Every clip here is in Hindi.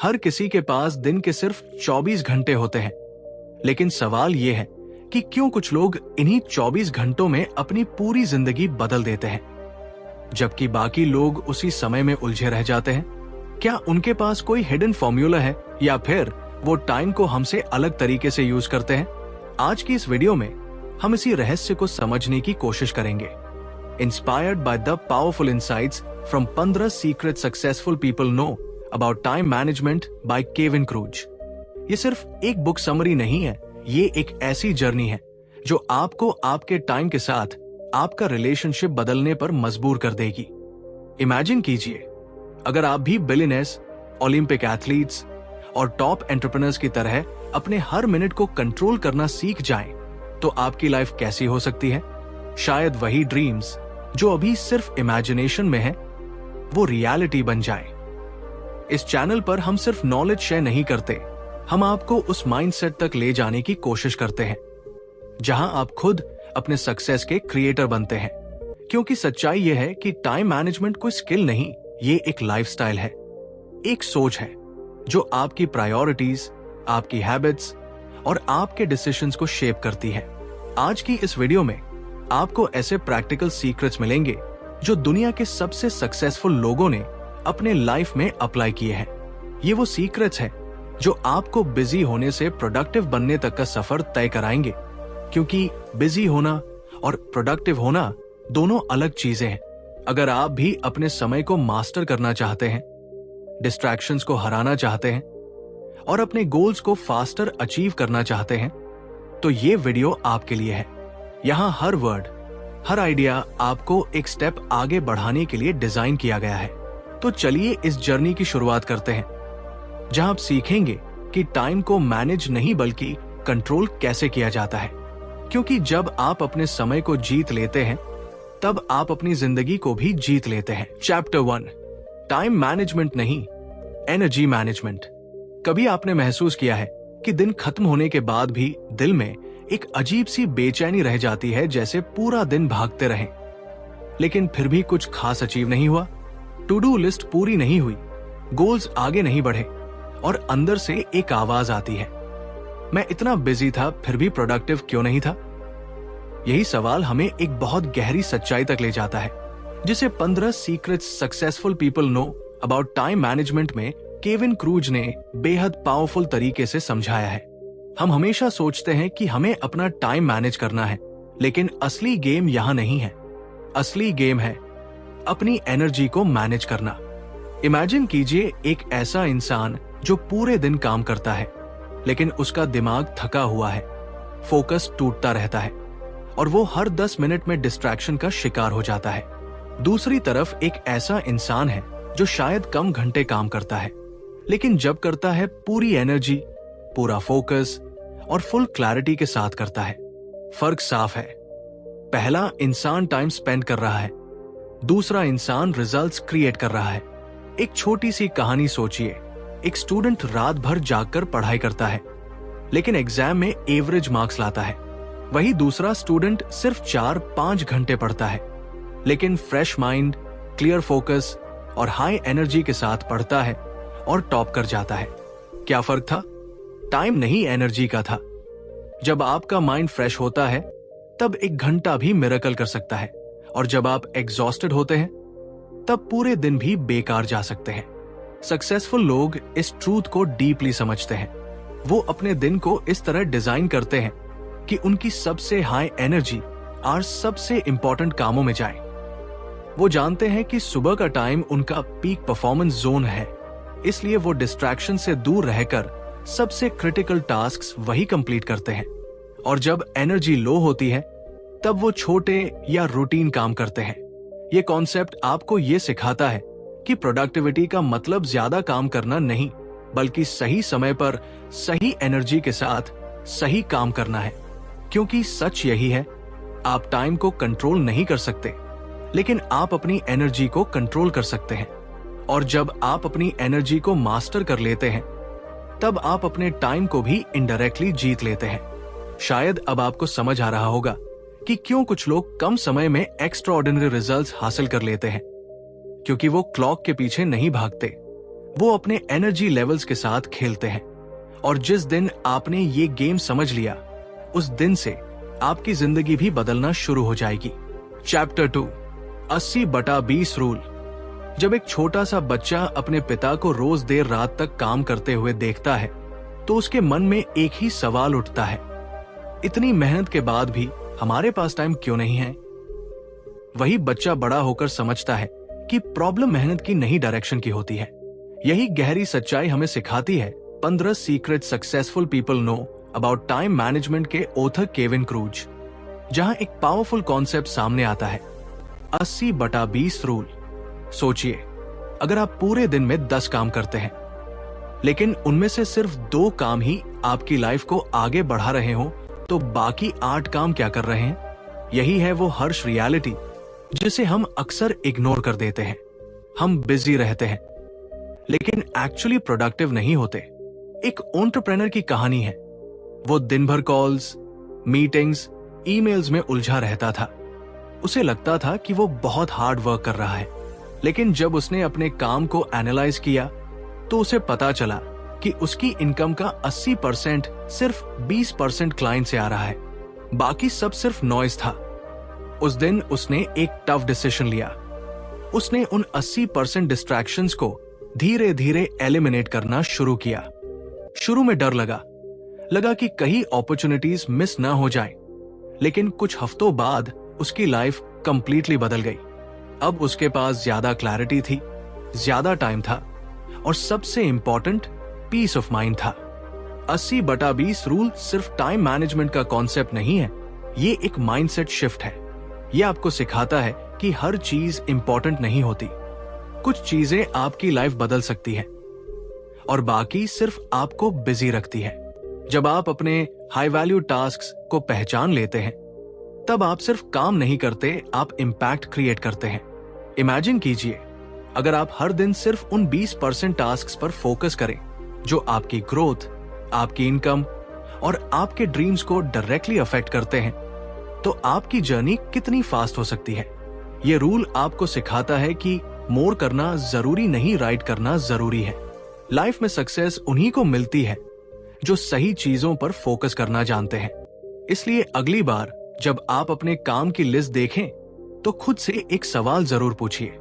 हर किसी के पास दिन के सिर्फ 24 घंटे होते हैं, लेकिन सवाल यह है कि क्यों कुछ लोग इन्हीं 24 घंटों में अपनी पूरी जिंदगी बदल देते हैं, जबकि बाकी लोग उसी समय में उलझे रह जाते हैं। क्या उनके पास कोई हिडन फॉर्मूला है या फिर वो टाइम को हमसे अलग तरीके से यूज करते हैं? आज की इस वीडियो में हम इसी रहस्य को समझने की कोशिश करेंगे। Inspired by the powerful insights from 15 secret successful people know about time management by Kevin cruise. ये सिर्फ एक बुक समरी नहीं है, ये एक ऐसी जर्नी है जो आपको आपके टाइम के साथ आपका रिलेशनशिप बदलने पर मजबूर कर देगी। इमेजिन कीजिए, अगर आप भी बिलियनर्स, ओलंपिक एथलीट्स और टॉप एंटरप्रेन्योर्स की तरह अपने हर मिनट को कंट्रोल करना सीख जाएं, तो आपकी लाइफ कैसी हो सकती है? शायद वही ड्रीम्स जो अभी सिर्फ इमेजिनेशन में है, वो रियलिटी बन जाए। इस चैनल पर हम सिर्फ नॉलेज शेयर नहीं करते, हम आपको उस माइंडसेट तक ले जाने की कोशिश करते हैं जहां आप खुद अपने सक्सेस के क्रिएटर बनते हैं। क्योंकि सच्चाई यह है कि टाइम मैनेजमेंट कोई स्किल नहीं, ये एक लाइफस्टाइल है, एक सोच है जो आपकी प्रायोरिटीज, आपकी हैबिट्स और आपके डिसीजंस को शेप करती है। आज की इस वीडियो में आपको ऐसे प्रैक्टिकल सीक्रेट्स मिलेंगे जो दुनिया के सबसे सक्सेसफुल लोगों ने अपने लाइफ में अप्लाई किए हैं। ये वो सीक्रेट्स हैं जो आपको बिजी होने से प्रोडक्टिव बनने तक का सफर तय कराएंगे, क्योंकि बिजी होना और प्रोडक्टिव होना दोनों अलग चीजें हैं। अगर आप भी अपने समय को मास्टर करना चाहते हैं, डिस्ट्रैक्शंस को हराना चाहते हैं और अपने गोल्स को फास्टर अचीव करना चाहते हैं, तो ये वीडियो आपके लिए है। यहाँ हर वर्ड, हर आइडिया आपको एक स्टेप आगे बढ़ाने के लिए डिजाइन किया गया है। तो चलिए इस जर्नी की शुरुआत करते हैं, जहां आप सीखेंगे कि टाइम को मैनेज नहीं बल्कि कंट्रोल कैसे किया जाता है। क्योंकि जब आप अपने समय को जीत लेते हैं, तब आप अपनी जिंदगी को भी जीत लेते हैं। चैप्टर 1, टाइम मैनेजमेंट नहीं, एनर्जी मैनेजमेंट। कभी आपने महसूस किया है कि दिन खत्म होने के बाद भी दिल में एक अजीब सी बेचैनी रह जाती है, जैसे पूरा दिन भागते रहें लेकिन फिर भी कुछ खास अचीव नहीं हुआ, टू डू लिस्ट पूरी नहीं हुई, गोल्स आगे नहीं बढ़े और अंदर से एक आवाज आती है, मैं इतना बिजी था फिर भी प्रोडक्टिव क्यों नहीं था? यही सवाल हमें एक बहुत गहरी सच्चाई तक ले जाता है, जिसे 15 secrets successful people know about time management में केविन क्रूज ने बेहद पावरफुल तरीके से समझाया है। हम हमेशा सोचते हैं कि हमें अपना टाइम मैनेज करना है, लेकिन असली गेम यहां नहीं है। असली गेम है अपनी एनर्जी को मैनेज करना। इमेजिन कीजिए एक ऐसा इंसान जो पूरे दिन काम करता है, लेकिन उसका दिमाग थका हुआ है, फोकस टूटता रहता है और वो हर 10 मिनट में डिस्ट्रैक्शन का शिकार हो जाता है। दूसरी तरफ एक ऐसा इंसान है जो शायद कम घंटे काम करता है, लेकिन जब करता है पूरी एनर्जी, पूरा फोकस और फुल क्लैरिटी के साथ करता है। फर्क साफ है, पहला इंसान टाइम स्पेंड कर रहा है, दूसरा इंसान रिजल्ट्स क्रिएट कर रहा है। एक छोटी सी कहानी सोचिए, एक स्टूडेंट रात भर जागकर पढ़ाई करता है, लेकिन एग्जाम में एवरेज मार्क्स लाता है। वही दूसरा स्टूडेंट सिर्फ 4-5 घंटे पढ़ता है, लेकिन फ्रेश माइंड, क्लियर फोकस और हाई एनर्जी के साथ पढ़ता है और टॉप कर जाता है। क्या फर्क था? टाइम नहीं, एनर्जी का था। जब आपका माइंड फ्रेश होता है, तब 1 घंटा भी मिरेकल कर सकता है, और जब आप एग्जॉस्टेड होते हैं, तब पूरे दिन भी बेकार जा सकते हैं। सक्सेसफुल लोग इस ट्रूथ को डीपली समझते हैं। वो अपने दिन को इस तरह डिजाइन करते हैं कि उनकी सबसे हाई एनर्जी और सबसे इंपॉर्टेंट कामों में जाए। वो जानते हैं कि सुबह का टाइम उनका पीक परफॉर्मेंस जोन है, इसलिए वो डिस्ट्रैक्शन से दूर रहकर सबसे क्रिटिकल टास्क्स वही कंप्लीट करते हैं। और जब एनर्जी लो होती है, तब वो छोटे या रूटीन काम करते हैं। ये कॉन्सेप्ट आपको ये सिखाता है कि प्रोडक्टिविटी का मतलब ज्यादा काम करना नहीं, बल्कि सही समय पर सही एनर्जी के साथ सही काम करना है। क्योंकि सच यही है, आप टाइम को कंट्रोल नहीं कर सकते, लेकिन आप अपनी एनर्जी को कंट्रोल कर सकते हैं। और जब आप अपनी एनर्जी को मास्टर कर लेते हैं, तब आप अपने टाइम को भी इनडायरेक्टली जीत लेते हैं। शायद अब आपको समझ आ रहा होगा कि क्यों कुछ लोग कम समय में एक्स्ट्राऑर्डिनरी रिजल्ट्स हासिल कर लेते हैं। क्योंकि वो क्लॉक के पीछे नहीं भागते, वो अपने एनर्जी लेवल्स के साथ खेलते हैं। और जिस दिन आपने ये गेम समझ लिया, उस दिन से आपकी जिंदगी भी बदलना शुरू हो जाएगी। Chapter 2, 80/20 rule. जब एक छोटा सा बच्चा अपने पिता को रोज देर रात तक काम करते हुए देखता है, तो उसके मन में एक ही सवाल उठता है, इतनी मेहनत के बाद भी हमारे पास टाइम क्यों नहीं है? वही बच्चा बड़ा होकर समझता है कि प्रॉब्लम मेहनत की नहीं, डायरेक्शन की होती है। यही गहरी सच्चाई हमें सिखाती है 15 secret successful people know about time management के ऑथर केविन क्रूज, जहां एक पावरफुल कॉन्सेप्ट सामने आता है, 80/20 रूल। सोचिए, अगर आप पूरे दिन में 10 काम करते हैं, लेकिन उनमें से सिर्फ 2 काम ही आपकी लाइफ को आगे बढ़ा रहे हो, तो बाकी 8 काम क्या कर रहे हैं? यही है वो हर्ष रियलिटी जिसे हम अक्सर इग्नोर कर देते हैं। हम बिजी रहते हैं, लेकिन एक्चुअली प्रोडक्टिव नहीं होते। एक एंटरप्रेन्योर की कहानी है। वो दिन भर कॉल्स, मीटिंग्स, ईमेल्स में उलझा रहता था। उसे लगता था कि वो बहुत हार्ड वर्क कर रहा है, लेकिन जब उसने अपने काम को एनालाइज किया, तो उसे पता चला कि उसकी इनकम का 80% सिर्फ 20% क्लाइंट से आ रहा है। बाकी सब सिर्फ नॉइज था। उस दिन उसने एक टफ डिसीजन लिया। उसने उन 80% डिस्ट्रैक्शंस को धीरे धीरे एलिमिनेट करना शुरू किया। शुरू में डर लगा कि कहीं अपॉर्चुनिटीज मिस ना हो जाए, लेकिन कुछ हफ्तों बाद उसकी लाइफ कंप्लीटली बदल गई। अब उसके पास ज्यादा क्लैरिटी थी, ज्यादा टाइम था, और सबसे इंपॉर्टेंट, पीस ऑफ माइंड था। 80/20 रूल सिर्फ टाइम मैनेजमेंट का कॉन्सेप्ट नहीं है, ये एक माइंडसेट शिफ्ट है। ये आपको सिखाता है कि हर चीज इंपॉर्टेंट नहीं होती। कुछ चीजें आपकी लाइफ बदल सकती है और बाकी सिर्फ आपको बिजी रखती है। जब आप अपने हाई वैल्यू टास्क्स को पहचान लेते हैं, तब आप सिर्फ काम नहीं करते, आप इम्पैक्ट क्रिएट करते हैं। इमेजिन कीजिए, अगर आप हर दिन सिर्फ उन 20% टास्क्स पर फोकस करें जो आपकी ग्रोथ, आपकी इनकम और आपके ड्रीम्स को डायरेक्टली अफेक्ट करते हैं, तो आपकी जर्नी कितनी फास्ट हो सकती है। ये रूल आपको सिखाता है कि मोर करना जरूरी नहीं, राइट करना जरूरी है। लाइफ में सक्सेस उन्हीं को मिलती है जो सही चीजों पर फोकस करना जानते हैं। इसलिए अगली बार जब आप अपने काम की लिस्ट देखें, तो खुद से एक सवाल जरूर पूछिए,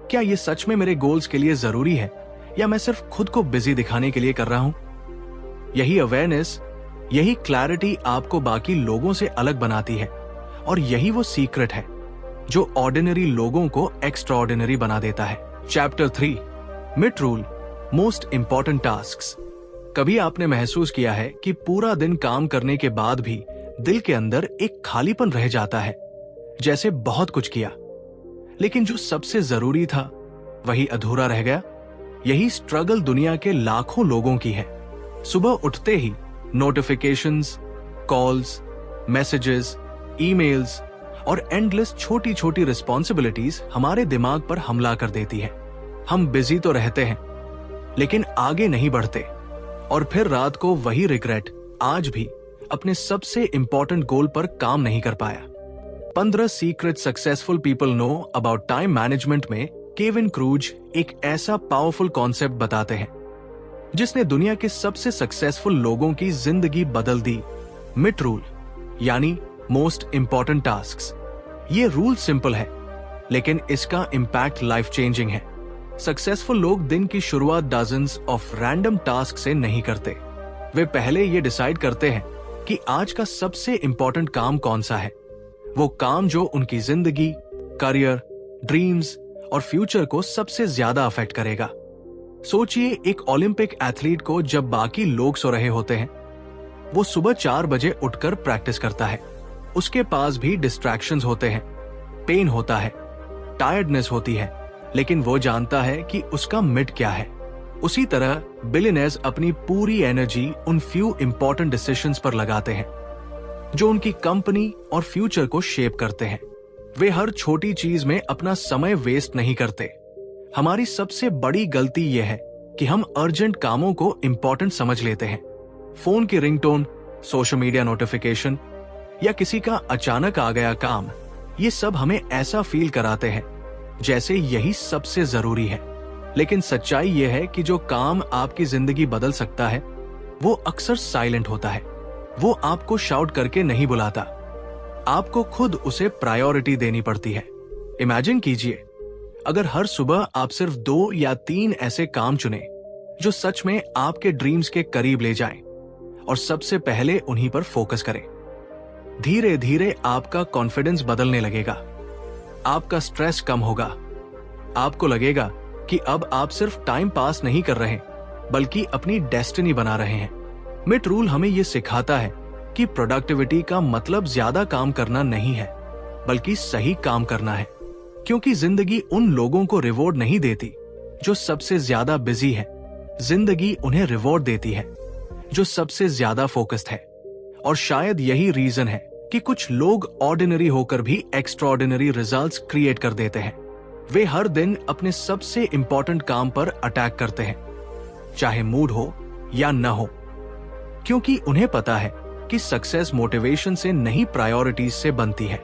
क्या ये सच में मेरे गोल्स के लिए जरूरी है, या मैं सिर्फ खुद को बिजी दिखाने के लिए कर रहा हूं? यही अवेयरनेस, यही क्लैरिटी आपको बाकी लोगों से अलग बनाती है, और यही वो सीक्रेट है जो ऑर्डिनरी लोगों को एक्स्ट्रा ऑर्डिनरी बना देता है। Chapter 3, mid rule, most important tasks. कभी आपने महसूस किया है कि पूरा दिन काम करने के बाद भी दिल के अंदर एक खालीपन रह जाता है, जैसे बहुत कुछ किया, लेकिन जो सबसे जरूरी था वही अधूरा रह गया? यही स्ट्रगल दुनिया के लाखों लोगों की है। सुबह उठते ही नोटिफिकेशंस, कॉल्स, मैसेजेस, ईमेल्स और एंडलेस छोटी छोटी रिस्पॉन्सिबिलिटीज हमारे दिमाग पर हमला कर देती है। हम बिजी तो रहते हैं, लेकिन आगे नहीं बढ़ते, और फिर रात को वही रिग्रेट, आज भी अपने सबसे इंपॉर्टेंट गोल पर काम नहीं कर पाया। 15 secret successful people know about time management में केविन क्रूज एक ऐसा पावरफुल कॉन्सेप्ट बताते हैं जिसने दुनिया के सबसे सक्सेसफुल लोगों की जिंदगी बदल दी। मिड रूल, यानी मोस्ट इंपॉर्टेंट टास्क्स। ये रूल सिंपल है, लेकिन इसका इंपैक्ट लाइफ चेंजिंग है। सक्सेसफुल लोग दिन की शुरुआत डजन्स ऑफ रैंडम टास्क से नहीं करते। वे पहले ये डिसाइड करते हैं कि आज का सबसे इंपॉर्टेंट काम कौन सा है, वो काम जो उनकी जिंदगी, करियर, ड्रीम्स और फ्यूचर को सबसे ज्यादा अफेक्ट करेगा। सोचिए, एक ओलंपिक एथलीट को जब बाकी लोग सो रहे होते हैं, वो सुबह 4 बजे उठकर प्रैक्टिस करता है। उसके पास भी डिस्ट्रैक्शंस होते हैं, पेन होता है, टायर्डनेस होती है, लेकिन वो जानता है कि उसका मिड क्या है। उसी तरह बिलियनर्स अपनी पूरी एनर्जी उन फ्यू इंपॉर्टेंट डिसीजंस पर लगाते हैं जो उनकी कंपनी और फ्यूचर को शेप करते हैं। वे हर छोटी चीज में अपना समय वेस्ट नहीं करते। हमारी सबसे बड़ी गलती यह है कि हम अर्जेंट कामों को इंपॉर्टेंट समझ लेते हैं। फोन की रिंगटोन, सोशल मीडिया नोटिफिकेशन या किसी का अचानक आ गया काम, ये सब हमें ऐसा फील कराते हैं जैसे यही सबसे जरूरी है। लेकिन सच्चाई यह है कि जो काम आपकी जिंदगी बदल सकता है वो अक्सर साइलेंट होता है। वो आपको शाउट करके नहीं बुलाता, आपको खुद उसे प्रायोरिटी देनी पड़ती है। इमेजिन कीजिए, अगर हर सुबह आप सिर्फ 2 या 3 ऐसे काम चुने जो सच में आपके ड्रीम्स के करीब ले जाएं और सबसे पहले उन्हीं पर फोकस करें। धीरे धीरे आपका कॉन्फिडेंस बदलने लगेगा, आपका स्ट्रेस कम होगा, आपको लगेगा कि अब आप सिर्फ टाइम पास नहीं कर रहे बल्कि अपनी डेस्टिनी बना रहे हैं। मिट रूल हमें यह सिखाता है कि प्रोडक्टिविटी का मतलब ज्यादा काम करना नहीं है बल्कि सही काम करना है, क्योंकि जिंदगी उन लोगों को रिवॉर्ड नहीं देती जो सबसे ज्यादा बिजी है। जिंदगी उन्हें रिवॉर्ड देती है जो सबसे ज्यादा फोकस्ड है। और शायद यही रीजन है कि कुछ लोग ऑर्डिनरी होकर भी एक्स्ट्राऑर्डिनरी रिजल्ट्स क्रिएट कर देते हैं। वे हर दिन अपने सबसे इंपॉर्टेंट काम पर अटैक करते हैं, चाहे मूड हो या न हो, क्योंकि उन्हें पता है कि सक्सेस मोटिवेशन से नहीं प्रायोरिटीज से बनती है।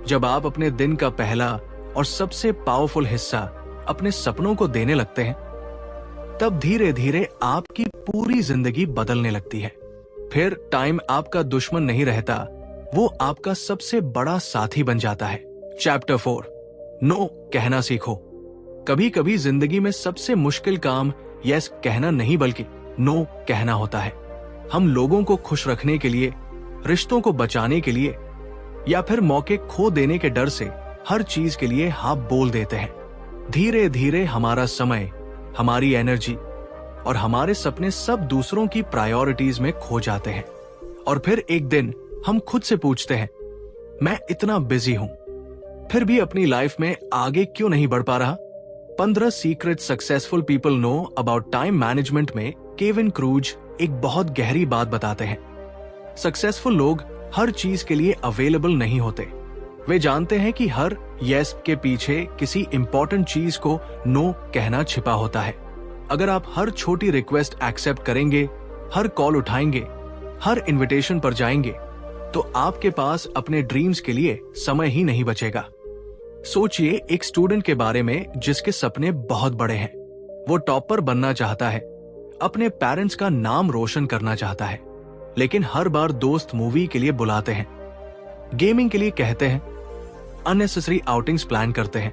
जब आप अपने दिन का पहला और सबसे पावरफुल हिस्सा अपने सपनों को देने लगते हैं, तब धीरे धीरे आपकी पूरी जिंदगी बदलने लगती है। फिर टाइम आपका दुश्मन नहीं रहता, वो आपका सबसे बड़ा साथी बन जाता है। चैप्टर 4, नो कहना सीखो। कभी कभी जिंदगी में सबसे मुश्किल काम यस कहना नहीं बल्कि नो कहना होता है। हम लोगों को खुश रखने के लिए, रिश्तों को बचाने के लिए या फिर मौके खो देने के डर से हर चीज के लिए हाँ बोल देते हैं। धीरे धीरे हमारा समय, हमारी एनर्जी और हमारे सपने सब दूसरों की प्रायोरिटीज में खो जाते हैं। और फिर एक दिन हम खुद से पूछते हैं, मैं इतना बिजी हूं, फिर भी अपनी लाइफ में आगे क्यों नहीं बढ़ पा रहा। 15 secret successful people know about time management में केविन क्रूज एक बहुत गहरी बात बताते हैं। सक्सेसफुल लोग हर चीज के लिए अवेलेबल नहीं होते। वे जानते हैं कि हर यस के पीछे किसी इंपॉर्टेंट चीज को नो कहना छिपा होता है। अगर आप हर छोटी रिक्वेस्ट एक्सेप्ट करेंगे, हर कॉल उठाएंगे, हर इनविटेशन पर जाएंगे, तो आपके पास अपने ड्रीम्स के लिए समय ही नहीं बचेगा। सोचिए एक स्टूडेंट के बारे में जिसके सपने बहुत बड़े हैं। वो टॉपर बनना चाहता है, अपने पेरेंट्स का नाम रोशन करना चाहता है, लेकिन हर बार दोस्त मूवी के लिए बुलाते हैं, गेमिंग के लिए कहते हैं, अननेसेसरी आउटिंग्स प्लान करते हैं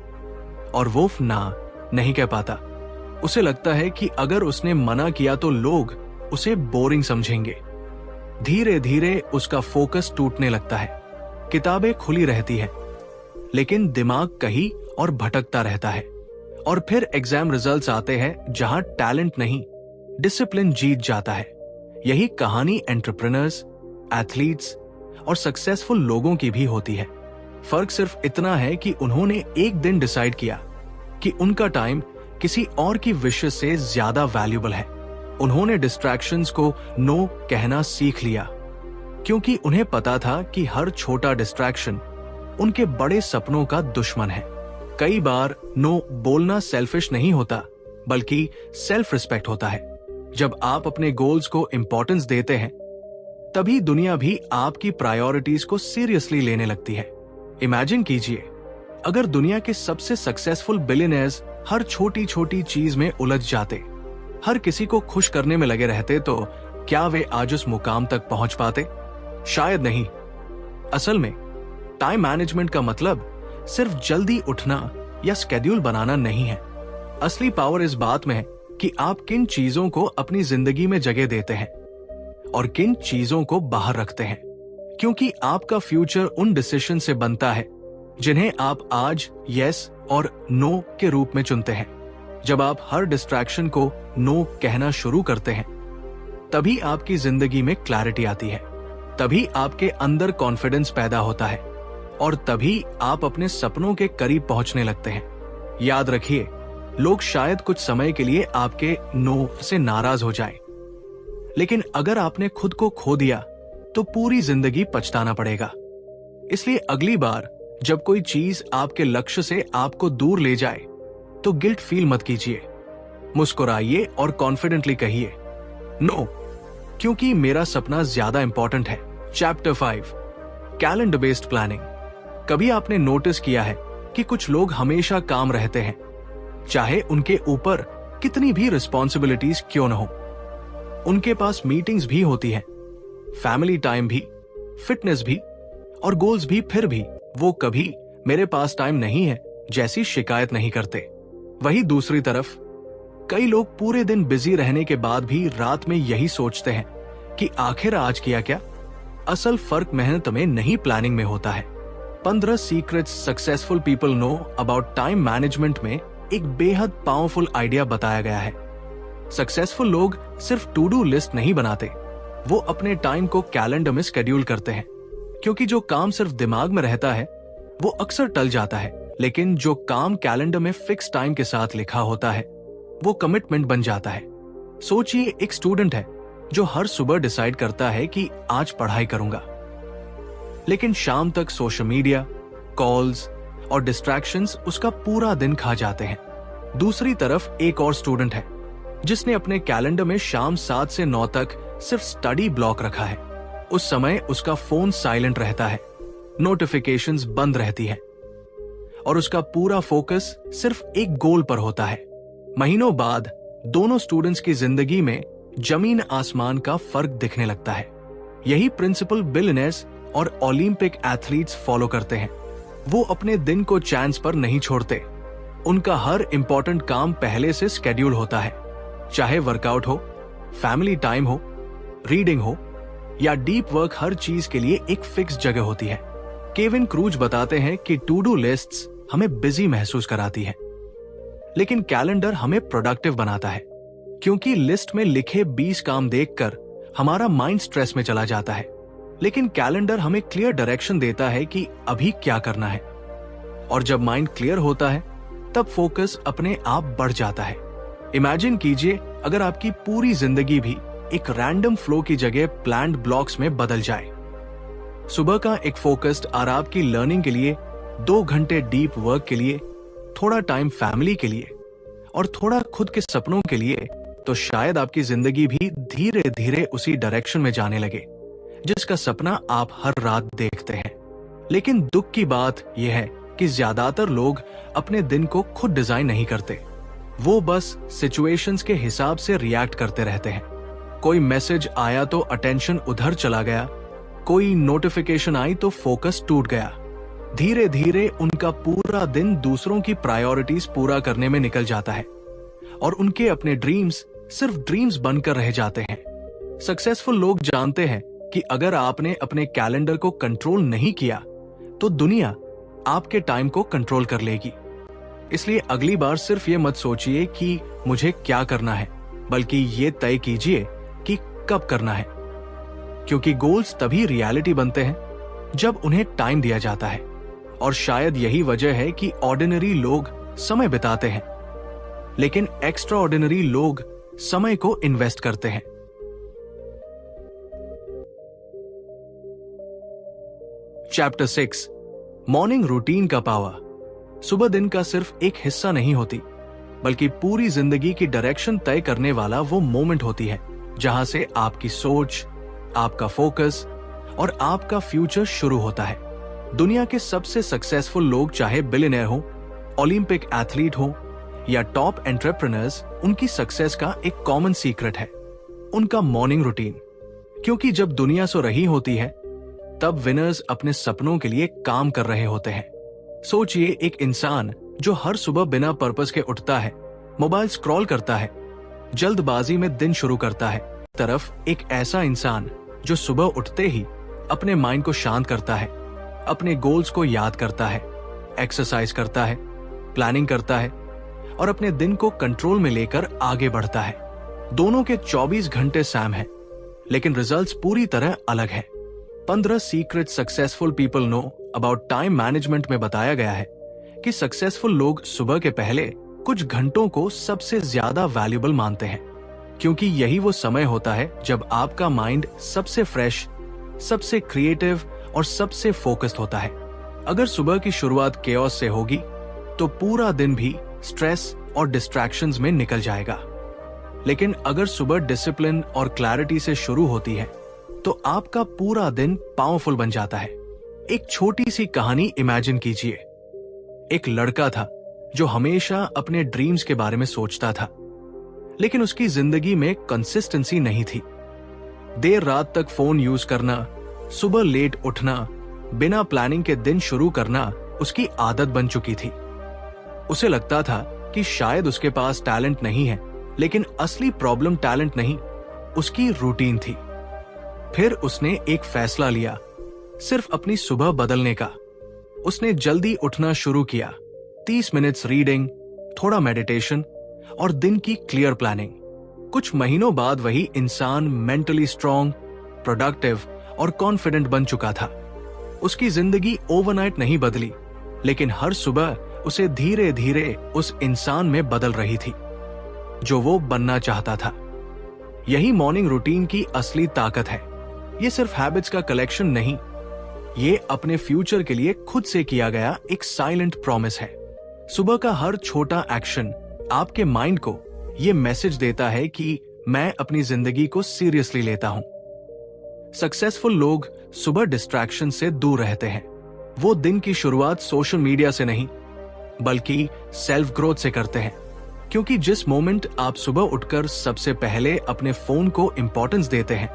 और वो ना नहीं कह पाता। उसे लगता है कि अगर उसने मना किया तो लोग उसे बोरिंग समझेंगे। धीरे धीरे उसका फोकस टूटने लगता है। किताबें खुली रहती है लेकिन दिमाग कहीं और भटकता रहता है। और फिर एग्जाम रिजल्ट्स आते हैं जहां टैलेंट नहीं, डिसिप्लिन जीत जाता है। यही कहानी एंटरप्रेन्योर्स, एथलीट्स और सक्सेसफुल लोगों की भी होती है। फर्क सिर्फ इतना है कि उन्होंने एक दिन डिसाइड किया कि उनका टाइम किसी और की विशेष से ज्यादा वैल्यूबल है। उन्होंने डिस्ट्रैक्शंस को नो कहना सीख लिया, क्योंकि उन्हें पता था कि हर छोटा डिस्ट्रैक्शन उनके बड़े सपनों का दुश्मन है। कई बार नो बोलना सेल्फिश नहीं होता बल्कि सेल्फ रिस्पेक्ट होता है। जब आप अपने गोल्स को इंपॉर्टेंस देते हैं, तभी दुनिया भी आपकी प्रायोरिटीज को सीरियसली लेने लगती है। इमेजिन कीजिए, अगर दुनिया के सबसे सक्सेसफुल बिलियनर्स हर छोटी छोटी चीज में उलझ जाते, हर किसी को खुश करने में लगे रहते, तो क्या वे आज उस मुकाम तक पहुंच पाते? शायद नहीं। असल में टाइम मैनेजमेंट का मतलब सिर्फ जल्दी उठना या स्केड्यूल बनाना नहीं है। असली पावर इस बात में है कि आप किन चीजों को अपनी जिंदगी में जगह देते हैं और किन चीजों को बाहर रखते हैं, क्योंकि आपका फ्यूचर उन डिसीजन से बनता है जिन्हें आप आज यस और नो के रूप में चुनते हैं। जब आप हर डिस्ट्रैक्शन को नो कहना शुरू करते हैं, तभी आपकी जिंदगी में क्लैरिटी आती है, तभी आपके अंदर कॉन्फिडेंस पैदा होता है और तभी आप अपने सपनों के करीब पहुंचने लगते हैं। याद रखिए, लोग शायद कुछ समय के लिए आपके नो से नाराज हो जाएं, लेकिन अगर आपने खुद को खो दिया तो पूरी जिंदगी पछताना पड़ेगा। इसलिए अगली बार जब कोई चीज आपके लक्ष्य से आपको दूर ले जाए तो गिल्ट फील मत कीजिए। मुस्कुराइए और कॉन्फिडेंटली कहिए नो, क्योंकि मेरा सपना ज्यादा इंपॉर्टेंट है। Chapter 5, calendar based planning. कभी आपने नोटिस किया है कि कुछ लोग हमेशा काम रहते हैं, चाहे उनके ऊपर कितनी भी रिस्पॉन्सिबिलिटीज क्यों न हो। उनके पास मीटिंग्स भी होती हैं, फैमिली टाइम भी, फिटनेस भी और गोल्स भी, फिर भी वो कभी मेरे पास टाइम नहीं है जैसी शिकायत नहीं करते। वही दूसरी तरफ कई लोग पूरे दिन बिजी रहने के बाद भी रात में यही सोचते हैं कि आखिर आज किया क्या। असल फर्क मेहनत में नहीं, प्लानिंग में होता है। 15 secrets successful people know about time management में एक बेहद पावरफुल आइडिया बताया गया है। सक्सेसफुल लोग सिर्फ टू डू लिस्ट नहीं बनाते, वो अपने टाइम को कैलेंडर में शेड्यूल करते हैं, क्योंकि जो काम सिर्फ दिमाग में रहता है वो अक्सर टल जाता है, लेकिन जो काम कैलेंडर में फिक्स टाइम के साथ लिखा होता है वो कमिटमेंट बन जाता है। सोचिए, एक स्टूडेंट है जो हर सुबह डिसाइड करता है कि आज पढ़ाई करूंगा, लेकिन शाम तक सोशल मीडिया, कॉल्स और डिस्ट्रैक्शंस उसका पूरा दिन खा जाते हैं। दूसरी तरफ एक और स्टूडेंट है जिसने अपने कैलेंडर में शाम 7 से 9 तक सिर्फ स्टडी ब्लॉक रखा है। उस समय उसका फोन साइलेंट रहता है, नोटिफिकेशंस बंद रहती है और उसका पूरा फोकस सिर्फ एक गोल पर होता है। महीनों बाद दोनों स्टूडेंट्स की जिंदगी में जमीन आसमान का फर्क दिखने लगता है। यही प्रिंसिपल बिलियनेयर्स और ओलंपिक एथलीट्स फॉलो करते हैं। वो अपने दिन को चांस पर नहीं छोड़ते। उनका हर इंपॉर्टेंट काम पहले से स्केड्यूल होता है, चाहे वर्कआउट हो, फैमिली टाइम हो, रीडिंग हो या डीप वर्क, हर चीज के लिए एक फिक्स जगह होती है। केविन क्रूज बताते हैं कि टू डू लिस्ट्स हमें बिजी महसूस कराती है, लेकिन कैलेंडर हमें प्रोडक्टिव बनाता है, क्योंकि लिस्ट में लिखे 20 काम देखकर हमारा माइंड स्ट्रेस में चला जाता है, लेकिन कैलेंडर हमें क्लियर डायरेक्शन देता है कि अभी क्या करना है। और जब माइंड क्लियर होता है तब फोकस अपने आप बढ़ जाता है। इमेजिन कीजिए, अगर आपकी पूरी जिंदगी भी एक रैंडम फ्लो की जगह प्लान्ड ब्लॉक्स में बदल जाए। सुबह का एक फोकस्ड और आपकी लर्निंग के लिए, 2 घंटे डीप वर्क के लिए, थोड़ा टाइम फैमिली के लिए और थोड़ा खुद के सपनों के लिए, तो शायद आपकी जिंदगी भी धीरे धीरे उसी डायरेक्शन में जाने लगे जिसका सपना आप हर रात देखते हैं। लेकिन दुख की बात यह है कि ज्यादातर लोग अपने दिन को खुद डिजाइन नहीं करते। वो बस सिचुएशंस के हिसाब से रिएक्ट करते रहते हैं। कोई मैसेज आया तो अटेंशन उधर चला गया, कोई नोटिफिकेशन आई तो फोकस टूट गया। धीरे धीरे उनका पूरा दिन दूसरों की प्रायोरिटीज पूरा करने में निकल जाता है और उनके अपने ड्रीम्स सिर्फ ड्रीम्स बनकर रह जाते हैं। सक्सेसफुल लोग जानते हैं कि अगर आपने अपने कैलेंडर को कंट्रोल नहीं किया तो दुनिया आपके टाइम को कंट्रोल कर लेगी। इसलिए अगली बार सिर्फ ये मत सोचिए कि मुझे क्या करना है, बल्कि ये तय कीजिए कि कब करना है, क्योंकि गोल्स तभी रियलिटी बनते हैं जब उन्हें टाइम दिया जाता है। और शायद यही वजह है कि ऑर्डिनरी लोग समय बिताते हैं, लेकिन एक्स्ट्रा ऑर्डिनरी लोग समय को इन्वेस्ट करते हैं। चैप्टर 6, मॉर्निंग रूटीन का पावर। सुबह दिन का सिर्फ एक हिस्सा नहीं होती, बल्कि पूरी जिंदगी की डायरेक्शन तय करने वाला वो मोमेंट होती है जहां से आपकी सोच, आपका फोकस और आपका फ्यूचर शुरू होता है। दुनिया के सबसे सक्सेसफुल लोग, चाहे बिलियनियर हो, ओलंपिक एथलीट हो या टॉप एंटरप्रेन्योर्स, उनकी सक्सेस का एक कॉमन सीक्रेट है उनका मॉर्निंग रूटीन। क्योंकि जब दुनिया सो रही होती है तब विनर्स अपने सपनों के लिए काम कर रहे होते हैं। सोचिए, एक इंसान जो हर सुबह बिना पर्पस के उठता है, मोबाइल स्क्रॉल करता है, जल्दबाजी में दिन शुरू करता है, तरफ एक ऐसा इंसान जो सुबह उठते ही अपने माइंड को शांत करता है, अपने गोल्स को याद करता है, एक्सरसाइज करता है, प्लानिंग करता है और अपने दिन को कंट्रोल में लेकर आगे बढ़ता है। दोनों के 24 घंटे सेम है, लेकिन रिजल्ट्स पूरी तरह अलग है। 15 secret successful people know about time management में बताया गया है कि सक्सेसफुल लोग सुबह के पहले कुछ घंटों को सबसे ज्यादा वैल्यूबल मानते हैं, क्योंकि यही वो समय होता है जब आपका माइंड सबसे फ्रेश, सबसे क्रिएटिव और सबसे फोकस्ड होता है। अगर सुबह की शुरुआत केओस से होगी तो पूरा दिन भी स्ट्रेस और डिस्ट्रैक्शंस में निकल जाएगा। लेकिन अगर सुबह डिसिप्लिन और क्लैरिटी से शुरू होती है तो आपका पूरा दिन पावरफुल बन जाता है। एक छोटी सी कहानी इमेजिन कीजिए। एक लड़का था जो हमेशा अपने ड्रीम्स के बारे में सोचता था। लेकिन उसकी जिंदगी में कंसिस्टेंसी नहीं थी। देर रात तक फोन यूज करना, सुबह लेट उठना, बिना प्लानिंग के दिन शुरू करना उसकी आदत बन चुकी थी। उसे लगता था कि शायद उसके पास टैलेंट नहीं है, लेकिन असली प्रॉब्लम टैलेंट नहीं, उसकी रूटीन थी। फिर उसने एक फैसला लिया, सिर्फ अपनी सुबह बदलने का। उसने जल्दी उठना शुरू किया, 30 मिनट्स रीडिंग, थोड़ा मेडिटेशन और दिन की क्लियर प्लानिंग। कुछ महीनों बाद वही इंसान मेंटली स्ट्रांग, प्रोडक्टिव और कॉन्फिडेंट बन चुका था। उसकी जिंदगी ओवरनाइट नहीं बदली, लेकिन हर सुबह उसे धीरे धीरे उस इंसान में बदल रही थी जो वो बनना चाहता था। यही मॉर्निंग रूटीन की असली ताकत है। ये सिर्फ हैबिट्स का कलेक्शन नहीं, ये अपने फ्यूचर के लिए खुद से किया गया एक साइलेंट प्रॉमिस है। सुबह का हर छोटा एक्शन आपके माइंड को ये मैसेज देता है कि मैं अपनी जिंदगी को सीरियसली लेता हूं। सक्सेसफुल लोग सुबह डिस्ट्रैक्शन से दूर रहते हैं। वो दिन की शुरुआत सोशल मीडिया से नहीं, बल्कि सेल्फ ग्रोथ से करते हैं। क्योंकि जिस मोमेंट आप सुबह उठकर सबसे पहले अपने फोन को इंपॉर्टेंस देते हैं,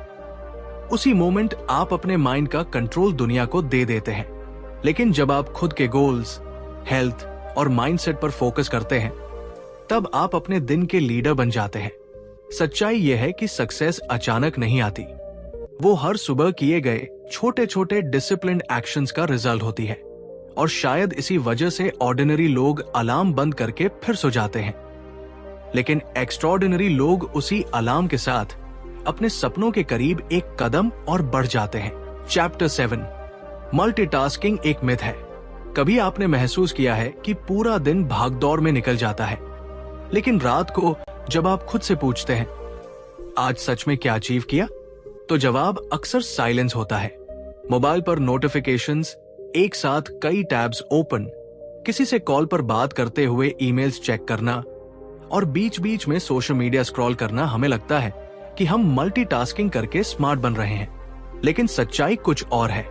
उसी मोमेंट आप अपने माइंड का कंट्रोल दुनिया को दे देते हैं। लेकिन जब आप खुद के गोल्स, हेल्थ और माइंडसेट पर फोकस करते हैं, तब आप अपने दिन के लीडर बन जाते हैं। सच्चाई यह है कि सक्सेस अचानक नहीं आती, वो हर सुबह किए गए छोटे छोटे डिसिप्लिन्ड एक्शंस का रिजल्ट होती है। और शायद इसी वजह से ऑर्डिनरी लोग अलार्म बंद करके फिर सो जाते हैं, लेकिन एक्स्ट्राऑर्डिनरी लोग उसी अलार्म के साथ अपने सपनों के करीब एक कदम और बढ़ जाते हैं। चैप्टर 7, मल्टीटास्किंग एक मिथ है। कभी आपने महसूस किया है कि पूरा दिन भागदौड़ में निकल जाता है, लेकिन रात को जब आप खुद से पूछते हैं आज सच में क्या अचीव किया, तो जवाब अक्सर साइलेंस होता है। मोबाइल पर नोटिफिकेशंस, एक साथ कई टैब्स ओपन, किसी से कॉल पर बात करते हुए ईमेल्स चेक करना और बीच बीच में सोशल मीडिया स्क्रॉल करना। हमें लगता है कि हम मल्टीटास्किंग करके स्मार्ट बन रहे हैं, लेकिन सच्चाई कुछ और है।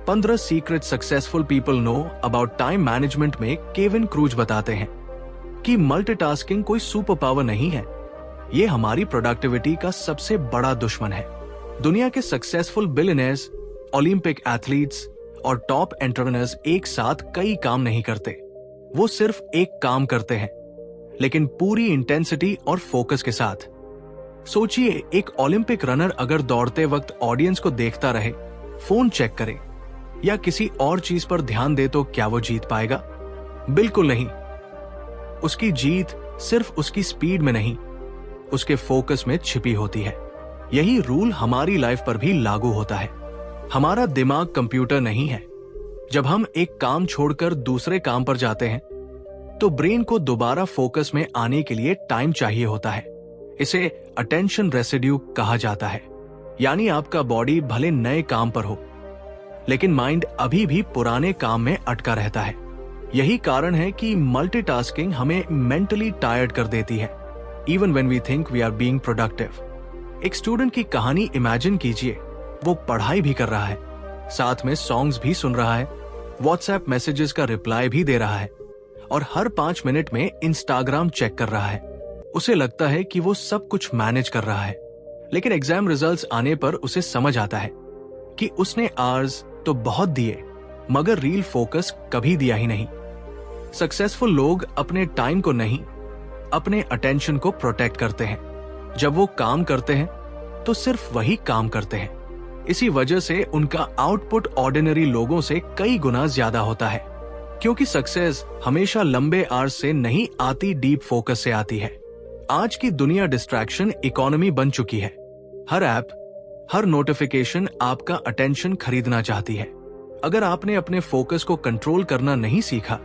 15 secret successful people know about time management में केविन क्रूज बताते हैं कि मल्टीटास्किंग कोई सुपर पावर नहीं है, ये हमारी प्रोडक्टिविटी का सबसे बड़ा दुश्मन है। दुनिया के सक्सेसफुल बिलियनेयर्स, ओलंपिक एथलीट्स और टॉप एंटरप्रेन्योर्स एक साथ कई काम नहीं करते, वो सिर्फ एक काम करते हैं, लेकिन पूरी इंटेंसिटी और फोकस के साथ। सोचिए, एक ओलंपिक रनर अगर दौड़ते वक्त ऑडियंस को देखता रहे, फोन चेक करे या किसी और चीज पर ध्यान दे तो क्या वो जीत पाएगा? बिल्कुल नहीं। उसकी जीत सिर्फ उसकी स्पीड में नहीं, उसके फोकस में छिपी होती है। यही रूल हमारी लाइफ पर भी लागू होता है। हमारा दिमाग कंप्यूटर नहीं है। जब हम एक काम छोड़कर दूसरे काम पर जाते हैं, तो ब्रेन को दोबारा फोकस में आने के लिए टाइम चाहिए होता है। इसे अटेंशन रेसिड्यू कहा जाता है। यानी आपका बॉडी भले नए काम पर हो, लेकिन माइंड अभी भी पुराने काम में अटका रहता है। यही कारण है कि मल्टीटास्किंग हमें मेंटली टायर्ड कर देती है, even when we think we are being productive. एक स्टूडेंट की कहानी इमेजिन कीजिए। वो पढ़ाई भी कर रहा है, साथ में सॉन्ग्स भी सुन रहा है, व्हाट्सएप मैसेजेस का रिप्लाई भी दे रहा है और हर 5 मिनट में इंस्टाग्राम चेक कर रहा है। उसे लगता है कि वो सब कुछ मैनेज कर रहा है, लेकिन एग्जाम रिजल्ट्स आने पर उसे समझ आता है कि उसने आवर्स तो बहुत दिए, मगर रियल फोकस कभी दिया ही नहीं। सक्सेसफुल लोग अपने टाइम को नहीं, अपने अटेंशन को प्रोटेक्ट करते हैं। जब वो काम करते हैं तो सिर्फ वही काम करते हैं। इसी वजह से उनका आउटपुट ऑर्डिनरी लोगों से कई गुना ज्यादा होता है, क्योंकि सक्सेस हमेशा लंबे आवर्स से नहीं आती, डीप फोकस से आती है। आज की दुनिया डिस्ट्रैक्शन इकोनॉमी बन चुकी है। हर ऐप, हर नोटिफिकेशन आपका अटेंशन खरीदना चाहती है। अगर आपने अपने फोकस को कंट्रोल करना नहीं सीखा,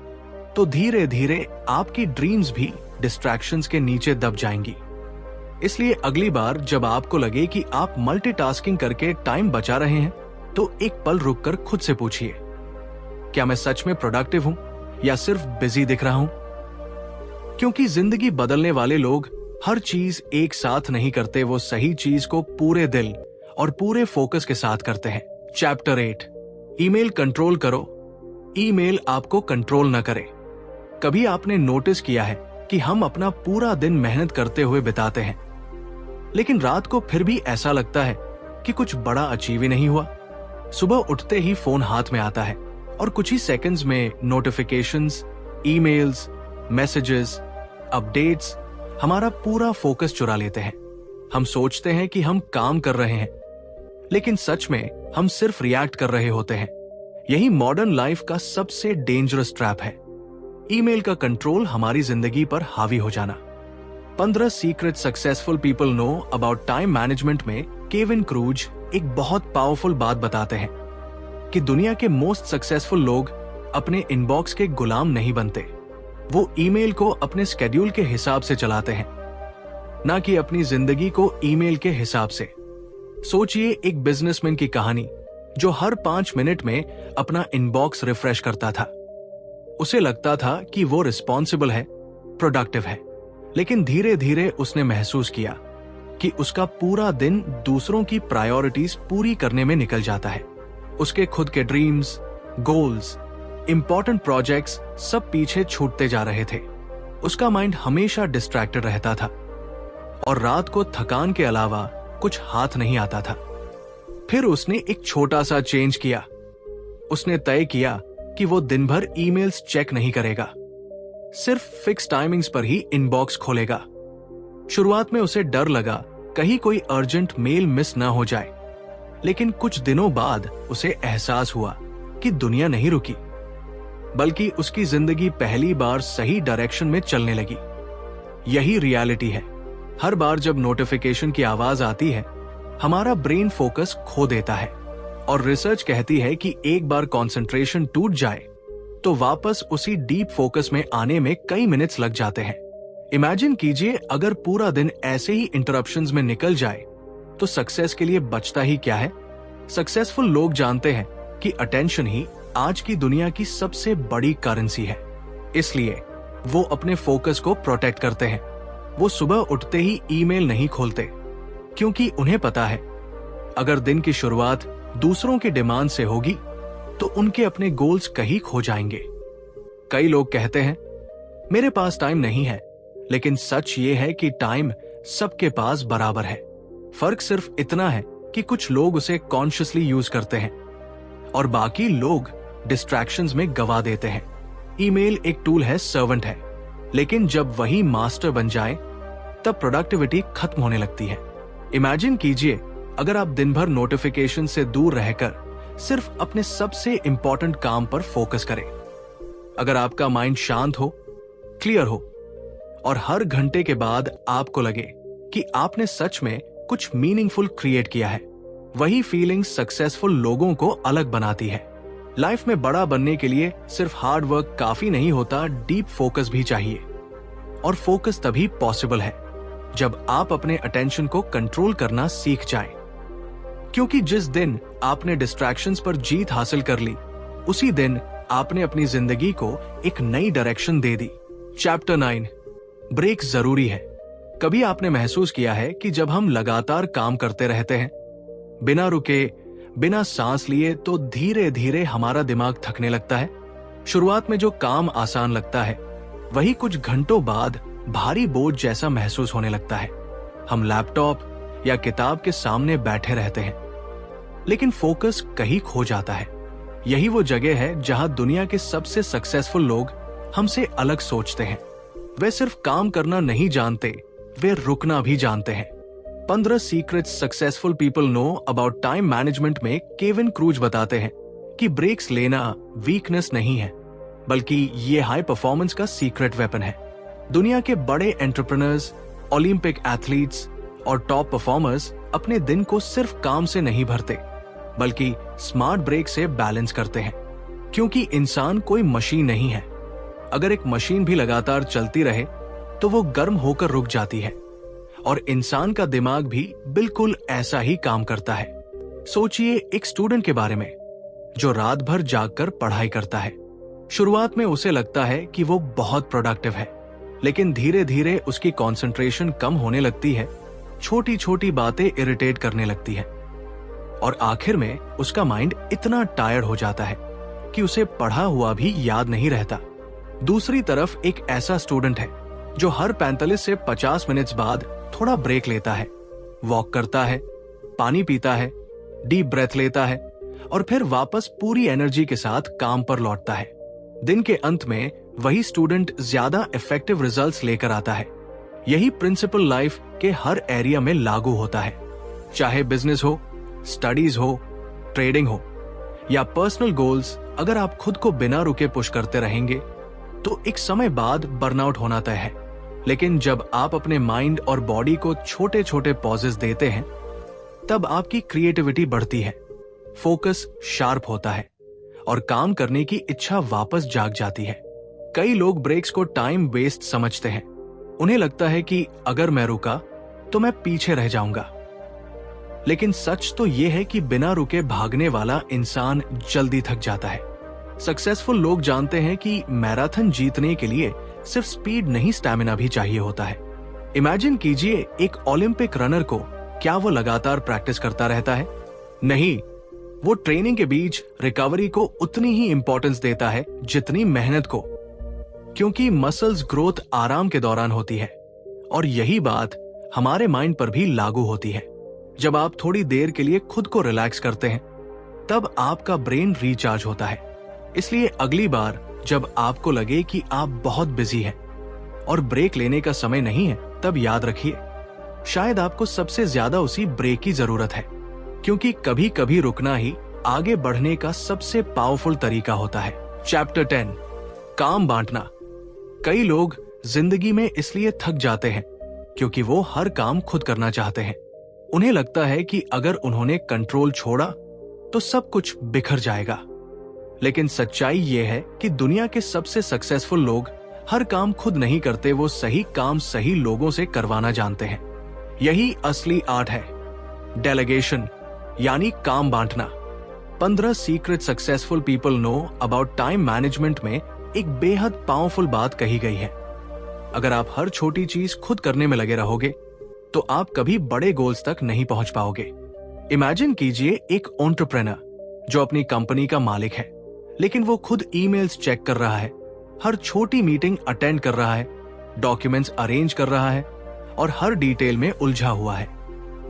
तो धीरे धीरे आपकी ड्रीम्स भी डिस्ट्रैक्शंस के नीचे दब जाएंगी। इसलिए अगली बार जब आपको लगे कि आप मल्टीटास्किंग करके टाइम बचा रहे हैं, तो एक पल रुककर खुद से पूछिए, क्या मैं सच में प्रोडक्टिव हूं या सिर्फ बिजी दिख रहा हूं? क्योंकि जिंदगी बदलने वाले लोग हर चीज एक साथ नहीं करते, वो सही चीज को पूरे दिल और पूरे फोकस के साथ करते हैं। चैप्टर 8, ईमेल कंट्रोल करो, ईमेल आपको कंट्रोल न करे। कभी आपने नोटिस किया है कि हम अपना पूरा दिन मेहनत करते हुए बिताते हैं, लेकिन रात को फिर भी ऐसा लगता है कि कुछ बड़ा अचीव ही नहीं हुआ। सुबह उठते ही फोन हाथ में आता है और कुछ ही सेकंड्स में नोटिफिकेशंस, ईमेल्स, मैसेजेस, अपडेट्स हमारा पूरा फोकस चुरा लेते हैं। हम सोचते हैं कि हम काम कर रहे हैं, लेकिन सच में हम सिर्फ रिएक्ट कर रहे होते हैं। यही मॉडर्न लाइफ का सबसे डेंजरस ट्रैप है, ईमेल का कंट्रोल हमारी जिंदगी पर हावी हो जाना। 15 secret successful people know about time management में केविन क्रूज एक बहुत पावरफुल बात बताते हैं कि दुनिया के मोस्ट सक्सेसफुल लोग अपने इनबॉक्स के गुलाम नहीं बनते। वो ईमेल को अपने स्केड्यूल के हिसाब से चलाते हैं, ना कि अपनी जिंदगी को ईमेल के हिसाब से। सोचिए एक बिजनेसमैन की कहानी जो हर 5 मिनट में अपना इनबॉक्स रिफ्रेश करता था। उसे लगता था कि वो रिस्पॉन्सिबल है, प्रोडक्टिव है, लेकिन धीरे धीरे उसने महसूस किया कि उसका पूरा दिन दूसरों की प्रायोरिटीज पूरी करने में निकल जाता है। उसके खुद के ड्रीम्स, गोल्स, इंपॉर्टेंट प्रोजेक्ट्स सब पीछे छूटते जा रहे थे। उसका माइंड हमेशा डिस्ट्रैक्टेड रहता था और रात को थकान के अलावा कुछ हाथ नहीं आता था। फिर उसने एक छोटा सा चेंज किया। उसने तय किया कि वो दिन भर ईमेल्स चेक नहीं करेगा, सिर्फ फिक्स टाइमिंग्स पर ही इनबॉक्स खोलेगा। शुरुआत में उसे डर लगा कहीं कोई अर्जेंट मेल मिस ना हो जाए, लेकिन कुछ दिनों बाद उसे एहसास हुआ कि दुनिया नहीं रुकी, बल्कि उसकी जिंदगी पहली बार सही डायरेक्शन में चलने लगी। यही रियलिटी है। हर बार जब नोटिफिकेशन की आवाज आती है, हमारा ब्रेन फोकस खो देता है और रिसर्च कहती है कि एक बार कंसंट्रेशन टूट जाए तो वापस उसी डीप फोकस में आने में कई मिनट्स लग जाते हैं। इमेजिन कीजिए अगर पूरा दिन ऐसे ही इंटरप्शंस में निकल जाए तो सक्सेस के लिए बचता ही क्या है। सक्सेसफुल लोग जानते हैं कि अटेंशन ही आज की दुनिया की सबसे बड़ी करेंसी है, इसलिए वो अपने फोकस को प्रोटेक्ट करते हैं। वो सुबह उठते ही ईमेल नहीं खोलते, क्योंकि उन्हें पता है अगर दिन की शुरुआत दूसरों की डिमांड से होगी तो उनके अपने गोल्स कहीं खो जाएंगे। कई लोग कहते हैं मेरे पास टाइम नहीं है, लेकिन सच ये है कि टाइम सबके पास बराबर है। फर्क सिर्फ इतना है कि कुछ लोग उसे कॉन्शियसली यूज करते हैं और बाकी लोग डिस्ट्रैक्शंस में गवा देते हैं। ईमेल एक टूल है, सर्वेंट है, लेकिन जब वही मास्टर बन जाए तब प्रोडक्टिविटी खत्म होने लगती है। इमेजिन कीजिए अगर आप दिन भर नोटिफिकेशन से दूर रहकर सिर्फ अपने सबसे इंपॉर्टेंट काम पर फोकस करें। अगर आपका माइंड शांत हो, क्लियर हो और हर घंटे के बाद आपको लगे कि आपने सच में कुछ मीनिंगफुल क्रिएट किया है, वही फीलिंग सक्सेसफुल लोगों को अलग बनाती है। लाइफ में बड़ा बनने के लिए सिर्फ हार्ड वर्क काफी नहीं होता, डीप फोकस भी चाहिए। और फोकस तभी पॉसिबल है जब आप अपने अटेंशन को कंट्रोल करना सीख जाएं। क्योंकि जिस दिन आपने डिस्ट्रैक्शंस पर जीत हासिल कर ली, उसी दिन आपने अपनी जिंदगी को एक नई डायरेक्शन दे दी। चैप्टर 9, ब्रेक जरूरी है। कभी आपने महसूस किया है कि जब हम लगातार काम करते रहते हैं, बिना रुके, बिना सांस लिए, तो धीरे धीरे हमारा दिमाग थकने लगता है। शुरुआत में जो काम आसान लगता है, वही कुछ घंटों बाद भारी बोझ जैसा महसूस होने लगता है। हम लैपटॉप या किताब के सामने बैठे रहते हैं, लेकिन फोकस कहीं खो जाता है। यही वो जगह है जहां दुनिया के सबसे सक्सेसफुल लोग हमसे अलग सोचते हैं। वे सिर्फ काम करना नहीं जानते, वे रुकना भी जानते हैं। 15 secret successful people know about time management में केविन क्रूज बताते हैं कि ब्रेक्स लेना वीकनेस नहीं है, बल्कि ये हाई परफॉर्मेंस का सीक्रेट वेपन है। दुनिया के बड़े एंटरप्रेन्योर्स, ओलंपिक एथलीट्स और टॉप परफॉर्मर्स अपने दिन को सिर्फ काम से नहीं भरते, बल्कि स्मार्ट ब्रेक से बैलेंस करते हैं। क्योंकि इंसान कोई मशीन नहीं है। अगर एक मशीन भी लगातार चलती रहे तो वो गर्म होकर रुक जाती है, और इंसान का दिमाग भी बिल्कुल ऐसा ही काम करता है। सोचिए एक स्टूडेंट के बारे में जो रात भर जागकर पढ़ाई करता है। शुरुआत में उसे लगता है कि वो बहुत प्रोडक्टिव है, लेकिन धीरे धीरे उसकी कंसंट्रेशन कम होने लगती है, छोटी छोटी बातें इरिटेट करने लगती है, और आखिर में उसका माइंड इतना टायर्ड हो जाता है कि उसे पढ़ा हुआ भी याद नहीं रहता। दूसरी तरफ एक ऐसा स्टूडेंट है जो हर 45 से 50 मिनट्स बाद थोड़ा ब्रेक लेता है, वॉक करता है, पानी पीता है, डीप ब्रेथ लेता है और फिर वापस पूरी एनर्जी के साथ काम पर लौटता है। दिन के अंत में वही स्टूडेंट ज्यादा इफेक्टिव रिजल्ट्स लेकर आता है। यही प्रिंसिपल लाइफ के हर एरिया में लागू होता है, चाहे बिजनेस हो, स्टडीज हो, ट्रेडिंग हो या पर्सनल गोल्स। अगर आप खुद को बिना रुके पुश करते रहेंगे तो एक समय बाद बर्नआउट होना तय है। लेकिन जब आप अपने माइंड और बॉडी को छोटे छोटे पॉजेस देते हैं, तब आपकी क्रिएटिविटी बढ़ती है, फोकस शार्प होता है और काम करने की इच्छा वापस जाग जाती है। कई लोग ब्रेक्स को टाइम वेस्ट समझते हैं। उन्हें लगता है कि अगर मैं रुका तो मैं पीछे रह जाऊंगा। लेकिन सच तो यह है कि बिना रुके भागने वाला इंसान जल्दी थक जाता है। सक्सेसफुल लोग जानते हैं कि मैराथन जीतने के लिए सिर्फ स्पीड नहीं, स्टैमिना भी चाहिए होता है। इमेजिन कीजिए एक ओलंपिक रनर को, क्या वो लगातार प्रैक्टिस करता रहता है? नहीं, वो ट्रेनिंग के बीच रिकवरी को उतनी ही इंपॉर्टेंस देता है जितनी मेहनत को, क्योंकि मसल्स ग्रोथ आराम के दौरान होती है। और यही बात हमारे माइंड पर भी लागू होती है। जब आप थोड़ी देर के लिए खुद को रिलैक्स करते हैं, तब आपका ब्रेन रिचार्ज होता है। इसलिए अगली बार जब आपको लगे कि आप बहुत बिजी हैं और ब्रेक लेने का समय नहीं है, तब याद रखिए, शायद आपको सबसे ज्यादा उसी ब्रेक की जरूरत है, क्योंकि कभी कभी रुकना ही आगे बढ़ने का सबसे पावरफुल तरीका होता है। चैप्टर 10, काम बांटना। कई लोग जिंदगी में इसलिए थक जाते हैं क्योंकि वो हर काम खुद करना चाहते हैं। उन्हें लगता है कि अगर उन्होंने कंट्रोल छोड़ा तो सब कुछ बिखर जाएगा। लेकिन सच्चाई ये है कि दुनिया के सबसे सक्सेसफुल लोग हर काम खुद नहीं करते, वो सही काम सही लोगों से करवाना जानते हैं। यही असली आर्ट है, डेलीगेशन यानी काम बांटना। 15 secret successful people know about time management में एक बेहद पावरफुल बात कही गई है। अगर आप हर छोटी चीज खुद करने में लगे रहोगे तो आप कभी बड़े गोल्स तक नहीं पहुंच पाओगे। इमेजिन कीजिए एक एंटरप्रेन्योर जो अपनी कंपनी का मालिक है, लेकिन वो खुद ईमेल्स चेक कर रहा है, हर छोटी मीटिंग अटेंड कर रहा है, डॉक्यूमेंट्स अरेंज कर रहा है और हर डिटेल में उलझा हुआ है।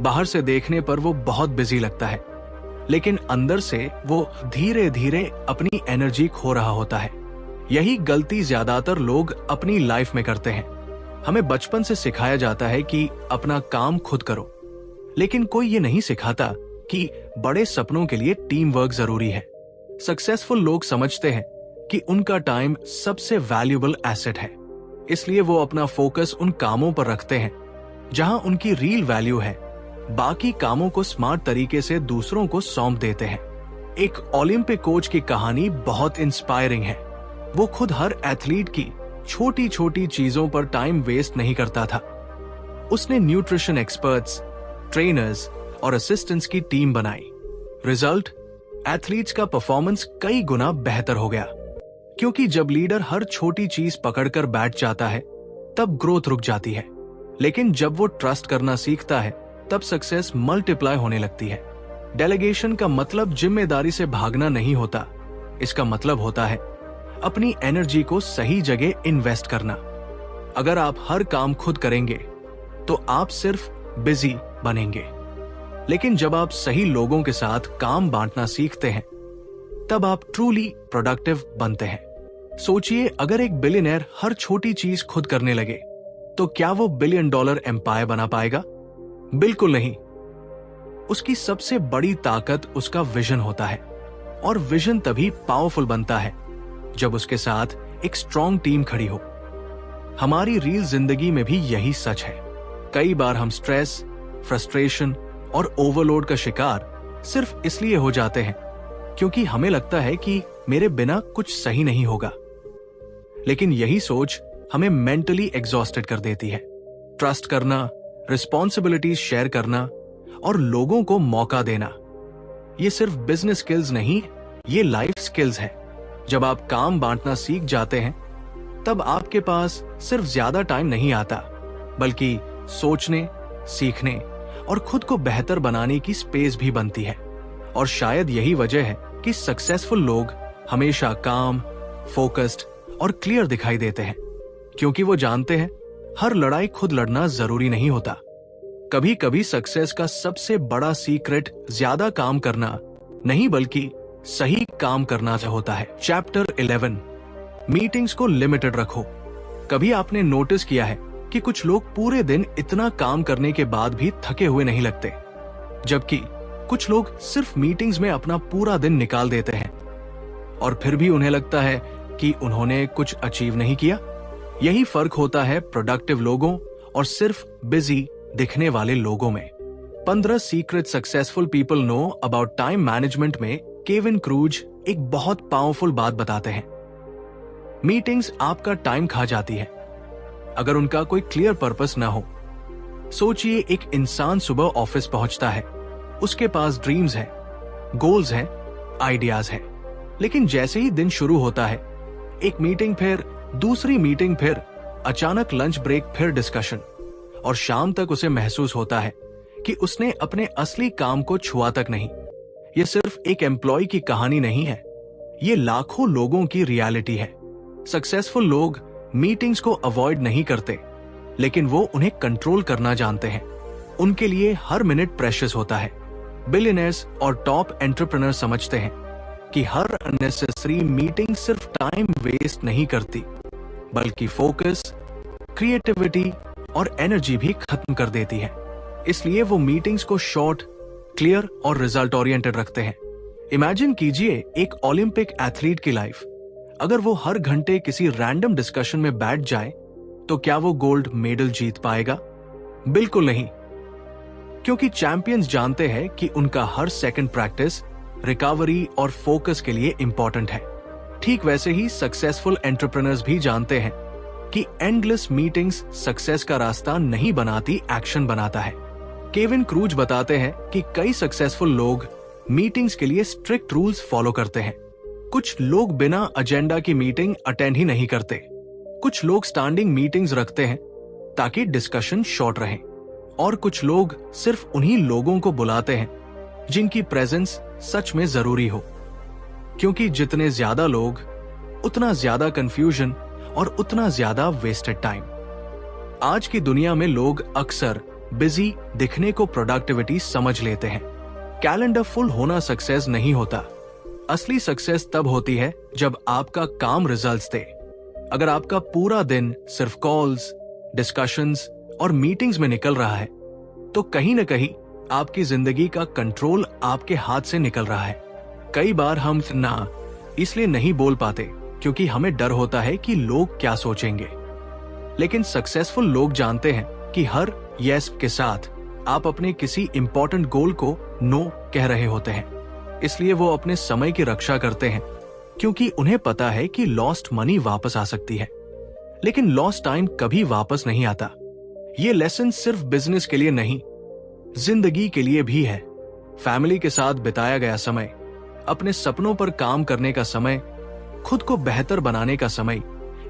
बाहर से देखने पर वो बहुत बिजी लगता है, लेकिन अंदर से वो धीरे धीरे अपनी एनर्जी खो रहा होता है। यही गलती ज्यादातर लोग अपनी लाइफ में करते हैं। हमें बचपन से सिखाया जाता है कि अपना काम खुद करो, लेकिन कोई ये नहीं सिखाता कि बड़े सपनों के लिए टीम वर्क जरूरी है। सक्सेसफुल लोग समझते हैं कि उनका टाइम सबसे वैल्यूएबल एसेट है, इसलिए वो अपना फोकस उन कामों पर रखते हैं जहां उनकी रियल वैल्यू है। बाकी कामों को स्मार्ट तरीके से दूसरों को सौंप देते हैं। एक ओलंपिक कोच की कहानी बहुत इंस्पायरिंग है। वो खुद हर एथलीट की छोटी छोटी चीजों पर टाइम वेस्ट नहीं करता था। उसने न्यूट्रिशन एक्सपर्ट्स, ट्रेनर्स और असिस्टेंट्स की टीम बनाई। रिजल्ट, एथलीट्स का परफॉर्मेंस कई गुना बेहतर हो गया, क्योंकि जब लीडर हर छोटी चीज पकड़कर बैठ जाता है तब ग्रोथ रुक जाती है। लेकिन जब वो ट्रस्ट करना सीखता है तब सक्सेस मल्टीप्लाई होने लगती है। डेलीगेशन का मतलब जिम्मेदारी से भागना नहीं होता, इसका मतलब होता है अपनी एनर्जी को सही जगह इन्वेस्ट करना। अगर आप हर काम खुद करेंगे तो आप सिर्फ बिजी बनेंगे, लेकिन जब आप सही लोगों के साथ काम बांटना सीखते हैं तब आप ट्रूली प्रोडक्टिव बनते हैं। सोचिए, अगर एक बिलियनर हर छोटी चीज खुद करने लगे तो क्या वो $1 बिलियन एम्पायर बना पाएगा? बिल्कुल नहीं। उसकी सबसे बड़ी ताकत उसका विजन होता है, और विजन तभी पावरफुल बनता है जब उसके साथ एक स्ट्रॉन्ग टीम खड़ी हो। हमारी रियल जिंदगी में भी यही सच है। कई बार हम स्ट्रेस, फ्रस्ट्रेशन और ओवरलोड का शिकार सिर्फ इसलिए हो जाते हैं क्योंकि हमें लगता है कि मेरे बिना कुछ सही नहीं होगा। लेकिन यही सोच हमें मेंटली एग्जॉस्टेड कर देती है। ट्रस्ट करना, रिस्पॉन्सिबिलिटीज शेयर करना और लोगों को मौका देना, ये सिर्फ बिजनेस स्किल्स नहीं, ये लाइफ स्किल्स है। जब आप काम बांटना सीख जाते हैं तब आपके पास सिर्फ ज्यादा टाइम नहीं आता, बल्कि सोचने, सीखने और खुद को बेहतर बनाने की स्पेस भी बनती है। और शायद यही वजह है कि सक्सेसफुल लोग हमेशा काम, फोकस्ड और क्लियर दिखाई देते हैं, क्योंकि वो जानते हैं हर लड़ाई खुद लड़ना जरूरी नहीं होता। कभी कभी सक्सेस का सबसे बड़ा सीक्रेट ज्यादा काम करना नहीं बल्कि सही काम करना होता है। चैप्टर 11, मीटिंग्स को लिमिटेड रखो। कभी आपने नोटिस किया है कि कुछ लोग पूरे दिन इतना काम करने के बाद भी थके हुए नहीं लगते, जबकि कुछ लोग सिर्फ मीटिंग्स में अपना पूरा दिन निकाल देते हैं और फिर भी उन्हें लगता है कि उन्होंने कुछ अचीव नहीं किया। यही फर्क होता है प्रोडक्टिव लोगों और सिर्फ बिजी दिखने वाले लोगों में। 15 secret successful people know about time management में केविन क्रूज एक बहुत पावरफुल बात बताते हैं। मीटिंग्स आपका टाइम खा जाती है अगर उनका कोई क्लियर पर्पस ना हो। सोचिए, एक इंसान सुबह ऑफिस पहुंचता है, उसके पास ड्रीम्स हैं, गोल्स हैं, आइडियाज हैं, लेकिन जैसे ही दिन शुरू होता है, एक मीटिंग फिर दूसरी मीटिंग फिर अचानक लंच ब्रेक फिर डिस्कशन, और शाम तक उसे महसूस होता है कि उसने अपने असली काम को छुआ तक नहीं। ये सिर्फ एक एम्प्लॉय की कहानी नहीं है, ये लाखों लोगों की रियलिटी है। सक्सेसफुल लोग मीटिंग्स को अवॉइड नहीं करते, लेकिन वो उन्हें कंट्रोल करना जानते हैं। उनके लिए हर मिनट प्रेशियस होता है। बिलियनर्स और टॉप एंटरप्रेन्योर समझते हैं कि हर अननेसेसरी मीटिंग सिर्फ टाइम वेस्ट नहीं करती, बल्कि फोकस, क्रिएटिविटी और एनर्जी भी खत्म कर देती है। इसलिए वो मीटिंग्स को शॉर्ट, क्लियर और रिजल्ट ओरिएंटेड रखते हैं। इमेजिन कीजिए एक ओलंपिक एथलीट की लाइफ। अगर वो हर घंटे किसी रैंडम डिस्कशन में बैठ जाए तो क्या वो गोल्ड मेडल जीत पाएगा? बिल्कुल नहीं, क्योंकि चैंपियंस जानते हैं कि उनका हर सेकंड प्रैक्टिस, रिकवरी और फोकस के लिए इंपॉर्टेंट है। ठीक वैसे ही सक्सेसफुल एंटरप्रेन्योर्स भी जानते हैं कि एंडलेस मीटिंग्स सक्सेस का रास्ता नहीं बनाती, एक्शन बनाता है। केविन क्रूज बताते हैं कि कई सक्सेसफुल लोग मीटिंग्स के लिए स्ट्रिक्ट रूल्स फॉलो करते हैं। कुछ लोग बिना एजेंडा की मीटिंग अटेंड ही नहीं करते। कुछ लोग स्टैंडिंग मीटिंग्स रखते हैं ताकि डिस्कशन शॉर्ट रहे, और कुछ लोग सिर्फ उन्हीं लोगों को बुलाते हैं जिनकी प्रेजेंस सच में जरूरी हो, क्योंकि जितने ज्यादा लोग उतना ज्यादा कंफ्यूजन और उतना ज्यादा वेस्टेड टाइम। आज की दुनिया में लोग अक्सर बिजी दिखने को प्रोडक्टिविटी समझ लेते हैं। कैलेंडर फुल होना सक्सेस नहीं होता। असली सक्सेस तब होती है जब आपका काम रिजल्ट्स दे। अगर आपका पूरा दिन सिर्फ कॉल्स, डिस्कशंस और मीटिंग्स में निकल रहा है, तो कहीं न कहीं आपकी जिंदगी का कंट्रोल आपके हाथ से निकल रहा है। कई बार हम ना इसलिए नहीं बोल पाते क्योंकि हमें डर होता है कि लोग क्या सोचेंगे, लेकिन सक्सेसफुल लोग जानते हैं कि हर यस के साथ आप अपने किसी इंपॉर्टेंट गोल को नो कह रहे होते हैं। इसलिए वो अपने समय की रक्षा करते हैं, क्योंकि उन्हें पता है कि लॉस्ट मनी वापस आ सकती है, लेकिन लॉस्ट टाइम कभी वापस नहीं आता। ये लेसन सिर्फ बिजनेस के लिए नहीं, जिंदगी के लिए भी है। फैमिली के साथ बिताया गया समय, अपने सपनों पर काम करने का समय, खुद को बेहतर बनाने का समय,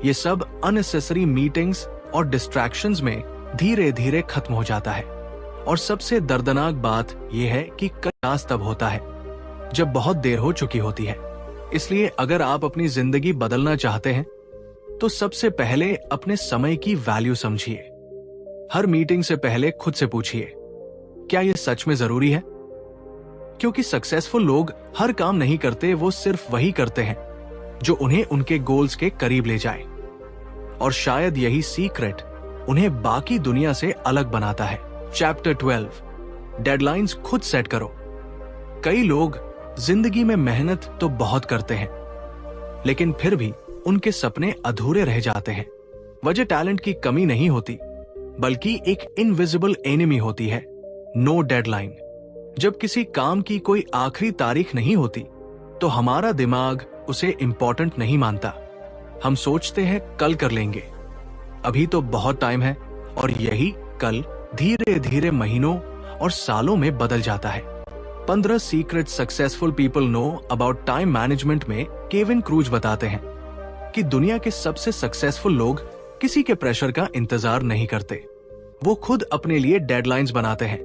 ये सब अननेसेसरी मीटिंग्स और डिस्ट्रैक्शंस में धीरे धीरे खत्म हो जाता है। और सबसे दर्दनाक बात यह है कि कयास तब होता है जब बहुत देर हो चुकी होती है। इसलिए अगर आप अपनी जिंदगी बदलना चाहते हैं तो सबसे पहले अपने समय की वैल्यू समझिए। हर मीटिंग से पहले खुद से पूछिए, क्या यह सच में जरूरी है? क्योंकि सक्सेसफुल लोग हर काम नहीं करते, वो सिर्फ वही करते हैं जो उन्हें उनके गोल्स के करीब ले जाए। और शायद यही सीक्रेट उन्हें बाकी दुनिया से अलग बनाता है। चैप्टर 12, डेडलाइंस खुद सेट करो। कई लोग जिंदगी में मेहनत तो बहुत करते हैं, लेकिन फिर भी उनके सपने अधूरे रह जाते हैं। वजह टैलेंट की कमी नहीं होती, बल्कि एक इनविजिबल एनिमी होती है, नो डेडलाइन। जब किसी काम की कोई आखिरी तारीख नहीं होती, तो हमारा दिमाग उसे इंपॉर्टेंट नहीं मानता। हम सोचते हैं कल कर लेंगे, अभी तो बहुत टाइम है, और यही कल धीरे धीरे महीनों और सालों में बदल जाता है। 15 secret successful people know about time management में केविन क्रूज बताते हैं कि दुनिया के सबसे सक्सेसफुल लोग किसी के प्रेशर का इंतजार नहीं करते। वो खुद अपने लिए डेडलाइंस बनाते हैं,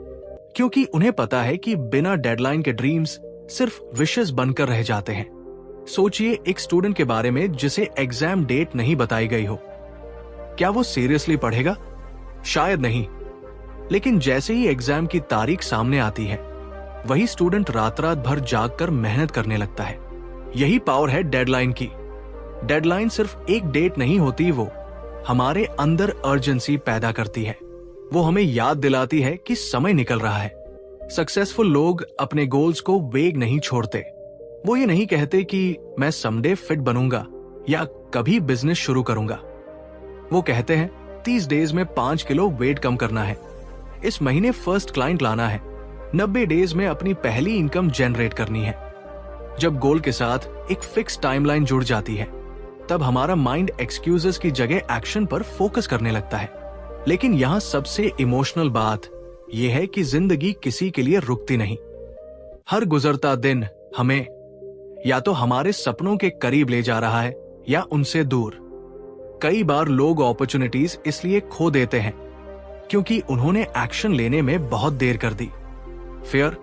क्योंकि उन्हें पता है कि बिना डेडलाइन के ड्रीम्स सिर्फ विशेस बनकर रह जाते हैं। सोचिए एक स्टूडेंट के बारे में जिसे एग्जाम डेट नहीं बताई गई हो। क्या वो सीरियसली पढ़ेगा शायद नहीं, लेकिन जैसे ही एग्जाम की तारीख सामने आती है, वही स्टूडेंट रात रात भर जागकर मेहनत करने लगता है। यही पावर है डेडलाइन की। डेडलाइन सिर्फ एक डेट नहीं होती, वो हमारे अंदर अर्जेंसी पैदा करती है। वो हमें याद दिलाती है कि समय निकल रहा है। सक्सेसफुल लोग अपने गोल्स को वेग नहीं छोड़ते। वो ये नहीं कहते कि मैं समडे फिट बनूंगा या कभी बिजनेस शुरू करूंगा। वो कहते हैं 30 डेज में 5 किलो वेट कम करना है, इस महीने फर्स्ट क्लाइंट लाना है, 90 डेज में अपनी पहली इनकम जनरेट करनी है। जब गोल के साथ एक फिक्स टाइमलाइन जुड़ जाती है, तब हमारा माइंड एक्सक्यूजेस की जगह एक्शन पर फोकस करने लगता है। लेकिन यहां सबसे इमोशनल बात यह है कि जिंदगी किसी के लिए रुकती नहीं। हर गुजरता दिन हमें या तो हमारे सपनों के करीब ले जा रहा है या उनसे दूर। कई बार लोग अपॉर्चुनिटीज इसलिए खो देते हैं क्योंकि उन्होंने एक्शन लेने में बहुत देर कर दी। फियर,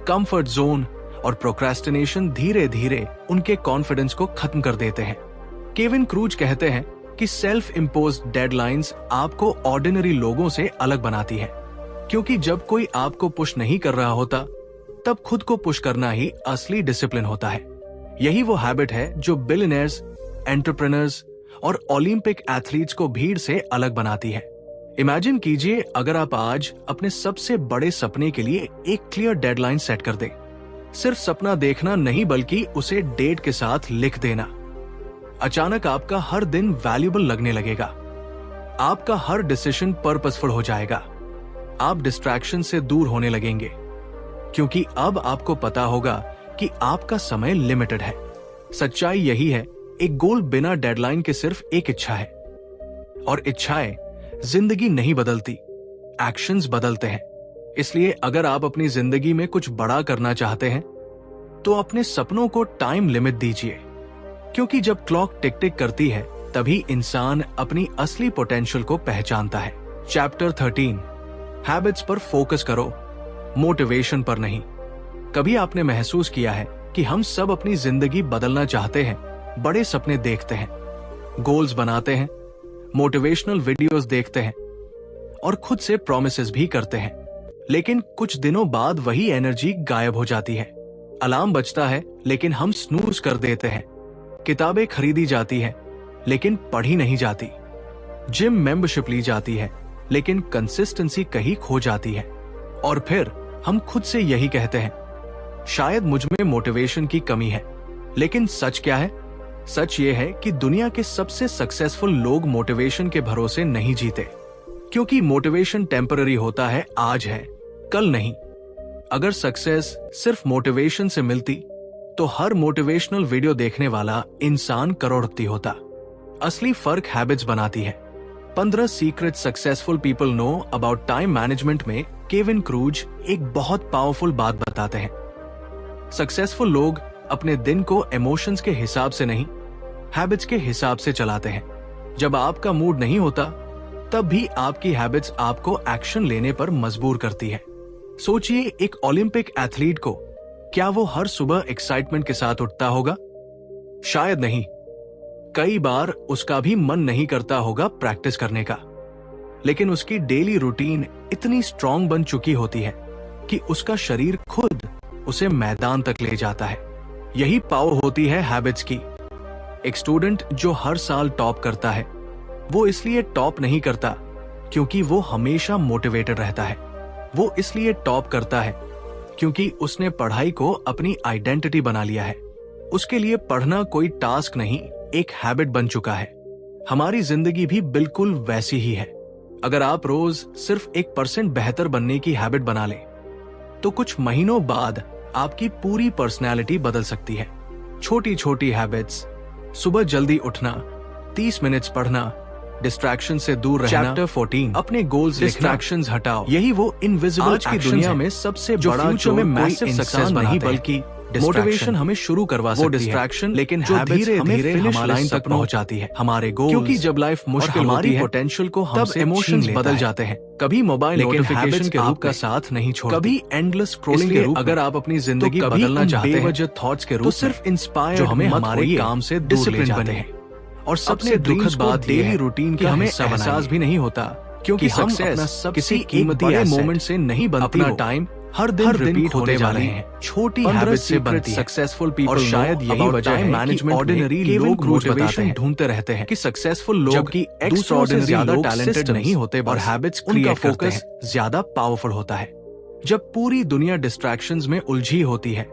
कंफर्ट जोन और प्रोक्रेस्टिनेशन धीरे धीरे उनके कॉन्फिडेंस को खत्म कर देते हैं। केविन क्रूज कहते हैं कि सेल्फ इम्पोज्ड डेडलाइंस आपको ऑर्डिनरी लोगों से अलग बनाती है, क्योंकि जब कोई आपको पुश नहीं कर रहा होता, तब खुद को पुश करना ही असली डिसिप्लिन होता है। यही वो हैबिट है जो बिलियनेयर्स, एंटरप्रेन्योर्स और ओलंपिक एथलीट्स को भीड़ से अलग बनाती है। इमेजिन कीजिए अगर आप आज अपने सबसे बड़े सपने के लिए एक क्लियर डेडलाइन सेट कर दें। सिर्फ सपना देखना नहीं, बल्कि उसे डेट के साथ लिख देना। अचानक आपका हर दिन वैल्यूएबल लगने लगेगा। आपका हर डिसीजन पर्पसफुल हो जाएगा। आप डिस्ट्रैक्शन से दूर होने लगेंगे, क्योंकि अब आपको पता होगा कि आपका समय लिमिटेड है। सच्चाई यही है, एक गोल बिना डेडलाइन के सिर्फ एक इच्छा है, और इच्छाएं जिंदगी नहीं बदलती, एक्शंस बदलते हैं। इसलिए अगर आप अपनी जिंदगी में कुछ बड़ा करना चाहते हैं, तो अपने सपनों को टाइम लिमिट दीजिए, क्योंकि जब क्लॉक टिक टिक करती है, तभी इंसान अपनी असली पोटेंशियल को पहचानता है। चैप्टर 13, हैबिट्स पर फोकस करो, मोटिवेशन पर नहीं। कभी आपने महसूस किया है कि हम सब अपनी जिंदगी बदलना चाहते हैं, बड़े सपने देखते हैं, गोल्स बनाते हैं, मोटिवेशनल वीडियोस देखते हैं और खुद से प्रॉमिसेस भी करते हैं, लेकिन कुछ दिनों बाद वही एनर्जी गायब हो जाती है। अलार्म बजता है, लेकिन हम स्नूज कर देते हैं। किताबें खरीदी जाती हैं, लेकिन पढ़ी नहीं जाती। जिम मेंबरशिप ली जाती है, लेकिन कंसिस्टेंसी कहीं खो जाती है। और फिर हम खुद से यही कहते हैं, शायद मुझ में मोटिवेशन की कमी है। लेकिन सच क्या है? सच ये है कि दुनिया के सबसे सक्सेसफुल लोग मोटिवेशन के भरोसे नहीं जीते, क्योंकि मोटिवेशन टेम्पररी होता है, आज है, कल नहीं। अगर सक्सेस सिर्फ मोटिवेशन से मिलती, तो हर मोटिवेशनल वीडियो देखने वाला इंसान करोड़पति होता। असली फर्क हैबिट्स बनाती है। 15 secret successful people know about time management में केविन क्रूज एक बहुत पावरफुल बात बताते हैं। सक्सेसफुल लोग अपने दिन को इमोशंस के हिसाब से नहीं, हैबिट्स के हिसाब से चलाते हैं। जब आपका मूड नहीं होता, तब भी आपकी हैबिट्स आपको एक्शन लेने पर मजबूर करती है। सोचिए, एक ओलंपिक एथलीट को क्या वो हर सुबह एक्साइटमेंट के साथ उठता होगा? शायद नहीं। कई बार उसका भी मन नहीं करता होगा प्रैक्टिस करने का, लेकिन उसकी डेली रूटीन इतनी स्ट्रांग बन चुकी होती है कि उसका शरीर खुद उसे मैदान तक ले जाता है। यही पावर होती है हैबिट्स की। एक स्टूडेंट जो हर साल टॉप करता है, वो इसलिए टॉप नहीं करता क्योंकि वो हमेशा मोटिवेटेड रहता है। वो इसलिए टॉप करता है क्योंकि उसने पढ़ाई को अपनी आइडेंटिटी बना लिया है। उसके लिए पढ़ना कोई टास्क नहीं, एक हैबिट बन चुका है। हमारी जिंदगी भी बिल्कुल वैसी ही है। अगर आप रोज सिर्फ 1% बेहतर बनने की हैबिट बना लें, तो कुछ महीनों बाद आपकी पूरी पर्सनैलिटी बदल सकती है। छोटी छोटी हैबिट्स, सुबह जल्दी उठना, 30 मिनट्स पढ़ना, डिस्ट्रैक्शन से दूर रहना। चैप्टर 14, अपने गोल्स, डिस्ट्रैक्शंस हटाओ। यही वो इनविजिबल आज की दुनिया में सबसे बड़ा जो में मैसिव सक्सेस नहीं, बल्कि मोटिवेशन हमें शुरू करवा सकती है। वो डिस्ट्रैक्शन, लेकिन जो धीरे धीरे हमारी लाइन तक पहुंचाती है, हमारे गोल्स। क्योंकि जब लाइफ मुश्किल होती है, पोटेंशियल को तब इमोशंस बदल जाते हैं। कभी मोबाइल नोटिफिकेशन के रूप का साथ नहीं छोड़ते, कभी एंडलेस स्क्रॉलिंग के रूप। अगर आप अपनी जिंदगी बदलना चाहते हैं, बेवजह थॉट्स के रूप, तो सिर्फ इंस्पायर जो हमें हमारे काम से डिसिप्लिन बने हैं। और सबसे दुखद बात डेली रूटीन का हमें एहसास भी नहीं होता क्योंकि सक्सेस किसी कीमती बड़े मोमेंट से नहीं बनती, अपना टाइम हर दिन रिपीट होने वाले हैं, छोटी हैबिट से बनती है। सक्सेसफुल पीपल, और शायद यही वजह है मैनेजमेंट ऑर्डिनरी लोग मोटिवेशन ढूंढते रहते हैं कि सक्सेसफुल लोग, जबकि एक्स्ट्राऑर्डिनरी ज्यादा टैलेंटेड नहीं होते और हैबिट्स क्रिएट करते हैं, ज्यादा पावरफुल होता है। जब पूरी दुनिया डिस्ट्रैक्शंस में उलझी होती है,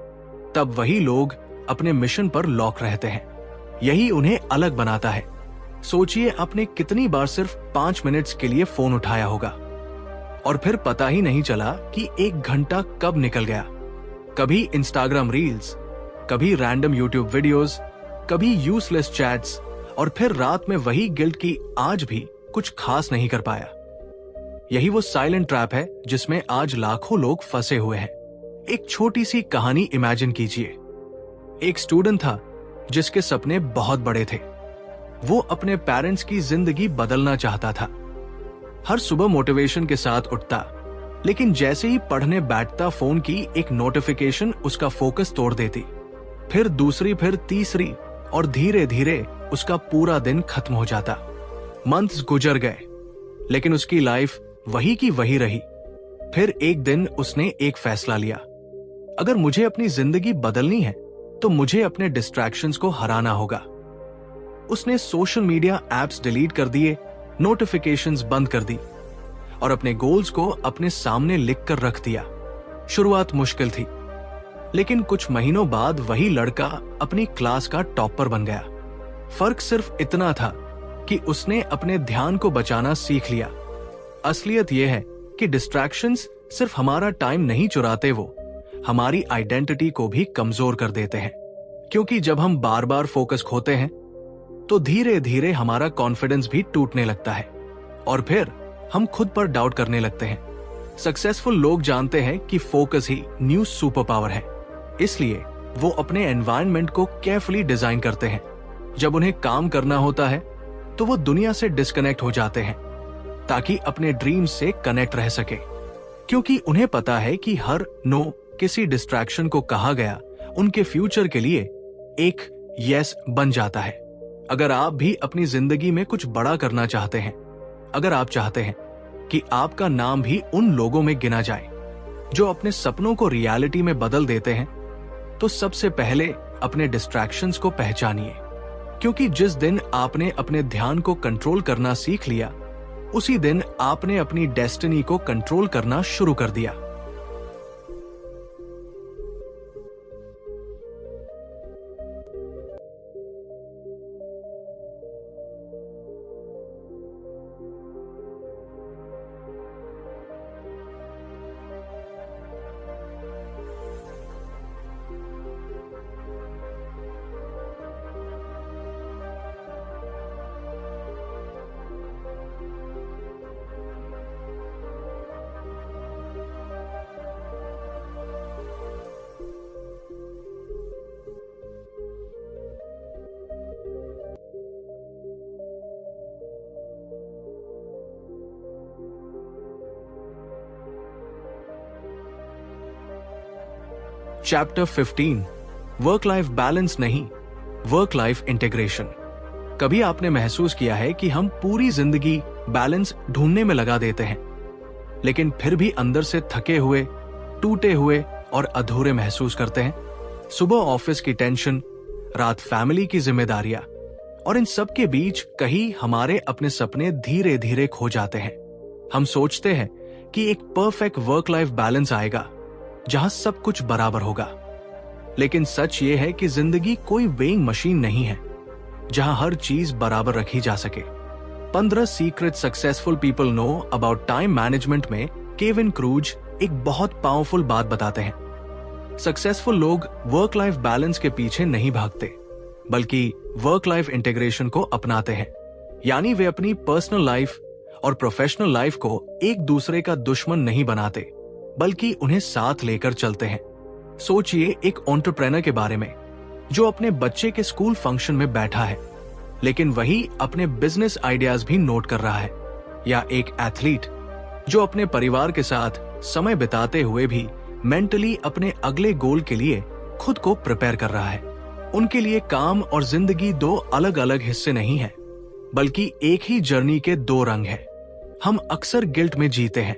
तब वही लोग अपने मिशन पर लॉक रहते हैं। यही उन्हें अलग बनाता है। सोचिए, आपने कितनी बार सिर्फ 5 मिनट्स के लिए फोन उठाया होगा और फिर पता ही नहीं चला कि 1 घंटा कब निकल गया। कभी इंस्टाग्राम रील्स, कभी रैंडम यूट्यूब वीडियोस, कभी यूजलेस चैट्स, और फिर रात में वही गिल्ट कि आज भी कुछ खास नहीं कर पाया। यही वो साइलेंट ट्रैप है जिसमें आज लाखों लोग फंसे हुए हैं। एक छोटी सी कहानी इमेजिन कीजिए। एक स्टूडेंट था जिसके सपने बहुत बड़े थे। वो अपने पेरेंट्स की जिंदगी बदलना चाहता था। हर सुबह मोटिवेशन के साथ उठता, लेकिन जैसे ही पढ़ने बैठता, फोन की एक नोटिफिकेशन उसका फोकस तोड़ देती। फिर दूसरी, फिर तीसरी, और धीरे धीरे उसका पूरा दिन खत्म हो जाता। मंथ्स गुजर गए, लेकिन उसकी लाइफ वही की वही रही। फिर एक दिन उसने एक फैसला लिया, अगर मुझे अपनी जिंदगी बदलनी है तो मुझे अपने डिस्ट्रैक्शंस को हराना होगा। उसने सोशल मीडिया एप्स डिलीट कर दिए, नोटिफिकेशंस बंद कर दी और अपने गोल्स को अपने सामने लिख कर रख दिया। शुरुआत मुश्किल थी, लेकिन कुछ महीनों बाद वही लड़का अपनी क्लास का टॉपर बन गया। फर्क सिर्फ इतना था कि उसने अपने ध्यान को बचाना सीख लिया। असलियत यह है कि डिस्ट्रैक्शंस सिर्फ हमारा टाइम नहीं चुराते, वो हमारी आइडेंटिटी को भी कमजोर कर देते हैं। क्योंकि जब हम बार बार फोकस खोते हैं तो धीरे धीरे हमारा कॉन्फिडेंस भी टूटने लगता है और फिर हम खुद पर डाउट करने लगते हैं। सक्सेसफुल लोग जानते हैं कि फोकस ही न्यू सुपर पावर है, इसलिए वो अपने एनवायरनमेंट को केयरफुली डिजाइन करते हैं। जब उन्हें काम करना होता है तो वो दुनिया से डिस्कनेक्ट हो जाते हैं ताकि अपने ड्रीम्स से कनेक्ट रह सके, क्योंकि उन्हें पता है कि हर नो किसी डिस्ट्रैक्शन को कहा गया उनके फ्यूचर के लिए एक यस बन जाता है। अगर आप भी अपनी जिंदगी में कुछ बड़ा करना चाहते हैं, अगर आप चाहते हैं कि आपका नाम भी उन लोगों में गिना जाए जो अपने सपनों को रियलिटी में बदल देते हैं, तो सबसे पहले अपने डिस्ट्रैक्शंस को पहचानिए, क्योंकि जिस दिन आपने अपने ध्यान को कंट्रोल करना सीख लिया, उसी दिन आपने अपनी डेस्टिनी को कंट्रोल करना शुरू कर दिया। चैप्टर 15, वर्क लाइफ बैलेंस नहीं, वर्क लाइफ इंटीग्रेशन। कभी आपने महसूस किया है कि हम पूरी जिंदगी बैलेंस ढूंढने में लगा देते हैं, लेकिन फिर भी अंदर से थके हुए, टूटे हुए और अधूरे महसूस करते हैं। सुबह ऑफिस की टेंशन, रात फैमिली की जिम्मेदारियां, और इन सब के बीच कहीं हमारे अपने सपने धीरे धीरे खो जाते हैं। हम सोचते हैं कि एक परफेक्ट वर्क लाइफ बैलेंस आएगा जहां सब कुछ बराबर होगा, लेकिन सच ये है कि जिंदगी कोई वेइंग मशीन नहीं है जहां हर चीज बराबर रखी जा सके। 15 secret successful people know about time management में केविन क्रूज एक बहुत पावरफुल बात बताते हैं। सक्सेसफुल लोग वर्क लाइफ बैलेंस के पीछे नहीं भागते, बल्कि वर्क लाइफ इंटीग्रेशन को अपनाते हैं। यानी वे अपनी पर्सनल लाइफ और प्रोफेशनल लाइफ को एक दूसरे का दुश्मन नहीं बनाते, बल्कि उन्हें साथ लेकर चलते हैं। सोचिए एक एंटरप्रेन्योर के बारे में जो अपने बच्चे के स्कूल फंक्शन में बैठा है, लेकिन वही अपने बिजनेस आइडियाज भी नोट कर रहा है, या एक एथलीट जो अपने परिवार के साथ समय बिताते हुए भी मेंटली अपने अगले गोल के लिए खुद को प्रिपेयर कर रहा है। उनके लिए काम और जिंदगी 2 अलग अलग हिस्से नहीं है, बल्कि एक ही जर्नी के 2 रंग है। हम अक्सर गिल्ट में जीते हैं।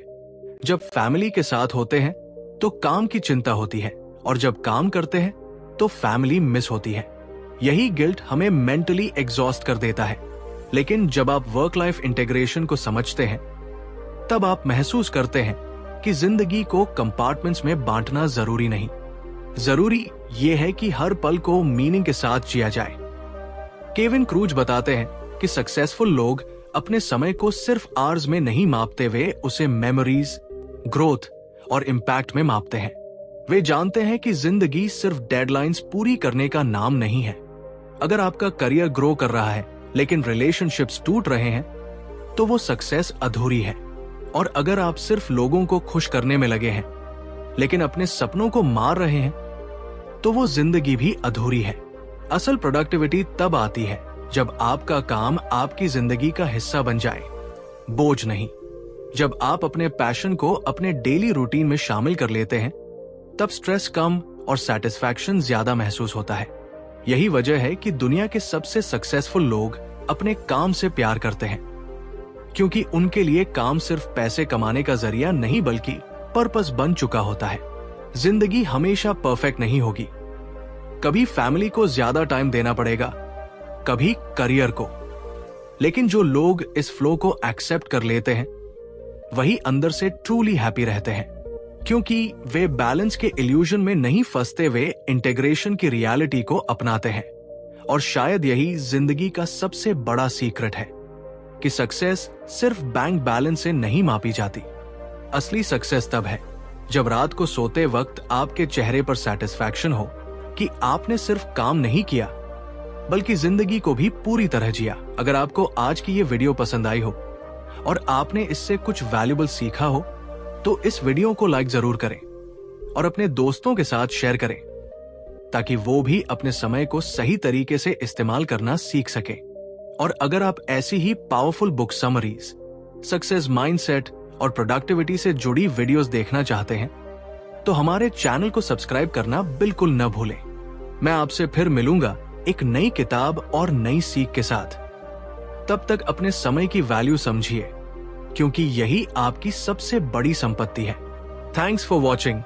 जब फैमिली के साथ होते हैं तो काम की चिंता होती है, और जब काम करते हैं तो फैमिली मिस होती है। यही गिल्ट हमें मेंटली एग्जॉस्ट कर देता है। लेकिन जब आप वर्क लाइफ इंटीग्रेशन को समझते हैं, तब आप महसूस करते हैं कि जिंदगी को कंपार्टमेंट्स में बांटना जरूरी नहीं। जरूरी यह है कि हर पल को मीनिंग के साथ जिया जाए। केविन क्रूज बताते हैं कि सक्सेसफुल लोग अपने समय को सिर्फ आवर्स में नहीं मापते, वे उसे मेमोरीज, ग्रोथ और इम्पैक्ट में मापते हैं। वे जानते हैं कि जिंदगी सिर्फ डेडलाइंस पूरी करने का नाम नहीं है। अगर आपका करियर ग्रो कर रहा है लेकिन रिलेशनशिप्स टूट रहे हैं, तो वो सक्सेस अधूरी है। और अगर आप सिर्फ लोगों को खुश करने में लगे हैं लेकिन अपने सपनों को मार रहे हैं, तो वो जिंदगी भी अधूरी है। असल प्रोडक्टिविटी तब आती है जब आपका काम आपकी जिंदगी का हिस्सा बन जाए, बोझ नहीं। जब आप अपने पैशन को अपने डेली रूटीन में शामिल कर लेते हैं, तब स्ट्रेस कम और सेटिस्फैक्शन ज्यादा महसूस होता है। यही वजह है कि दुनिया के सबसे सक्सेसफुल लोग अपने काम से प्यार करते हैं, क्योंकि उनके लिए काम सिर्फ पैसे कमाने का जरिया नहीं बल्कि पर्पस बन चुका होता है। जिंदगी हमेशा परफेक्ट नहीं होगी। कभी फैमिली को ज्यादा टाइम देना पड़ेगा, कभी करियर को। लेकिन जो लोग इस फ्लो को एक्सेप्ट कर लेते हैं, वही अंदर से ट्रूली हैप्पी रहते हैं, क्योंकि वे बैलेंस के इल्यूजन में नहीं फंसते, वे इंटीग्रेशन की रियलिटी को अपनाते हैं। और शायद यही जिंदगी का सबसे बड़ा सीक्रेट है कि सक्सेस सिर्फ बैंक बैलेंस से नहीं मापी जाती। असली सक्सेस तब है जब रात को सोते वक्त आपके चेहरे पर सेटिस्फैक्शन हो कि आपने सिर्फ काम नहीं किया बल्कि जिंदगी को भी पूरी तरह जिया। अगर आपको आज की ये वीडियो पसंद आई हो और आपने इससे कुछ वैल्यूएबल सीखा हो, तो इस वीडियो को लाइक जरूर करें और अपने दोस्तों के साथ शेयर करें, ताकि वो भी अपने समय को सही तरीके से इस्तेमाल करना सीख सके। और अगर आप ऐसी ही powerful book summaries, success mindset और प्रोडक्टिविटी से जुड़ी वीडियोस देखना चाहते हैं, तो हमारे चैनल को सब्सक्राइब करना बिल्कुल न भूलें। मैं आपसे फिर मिलूंगा एक नई किताब और नई सीख के साथ। तब तक अपने समय की वैल्यू समझिए, क्योंकि यही आपकी सबसे बड़ी संपत्ति है। Thanks for watching.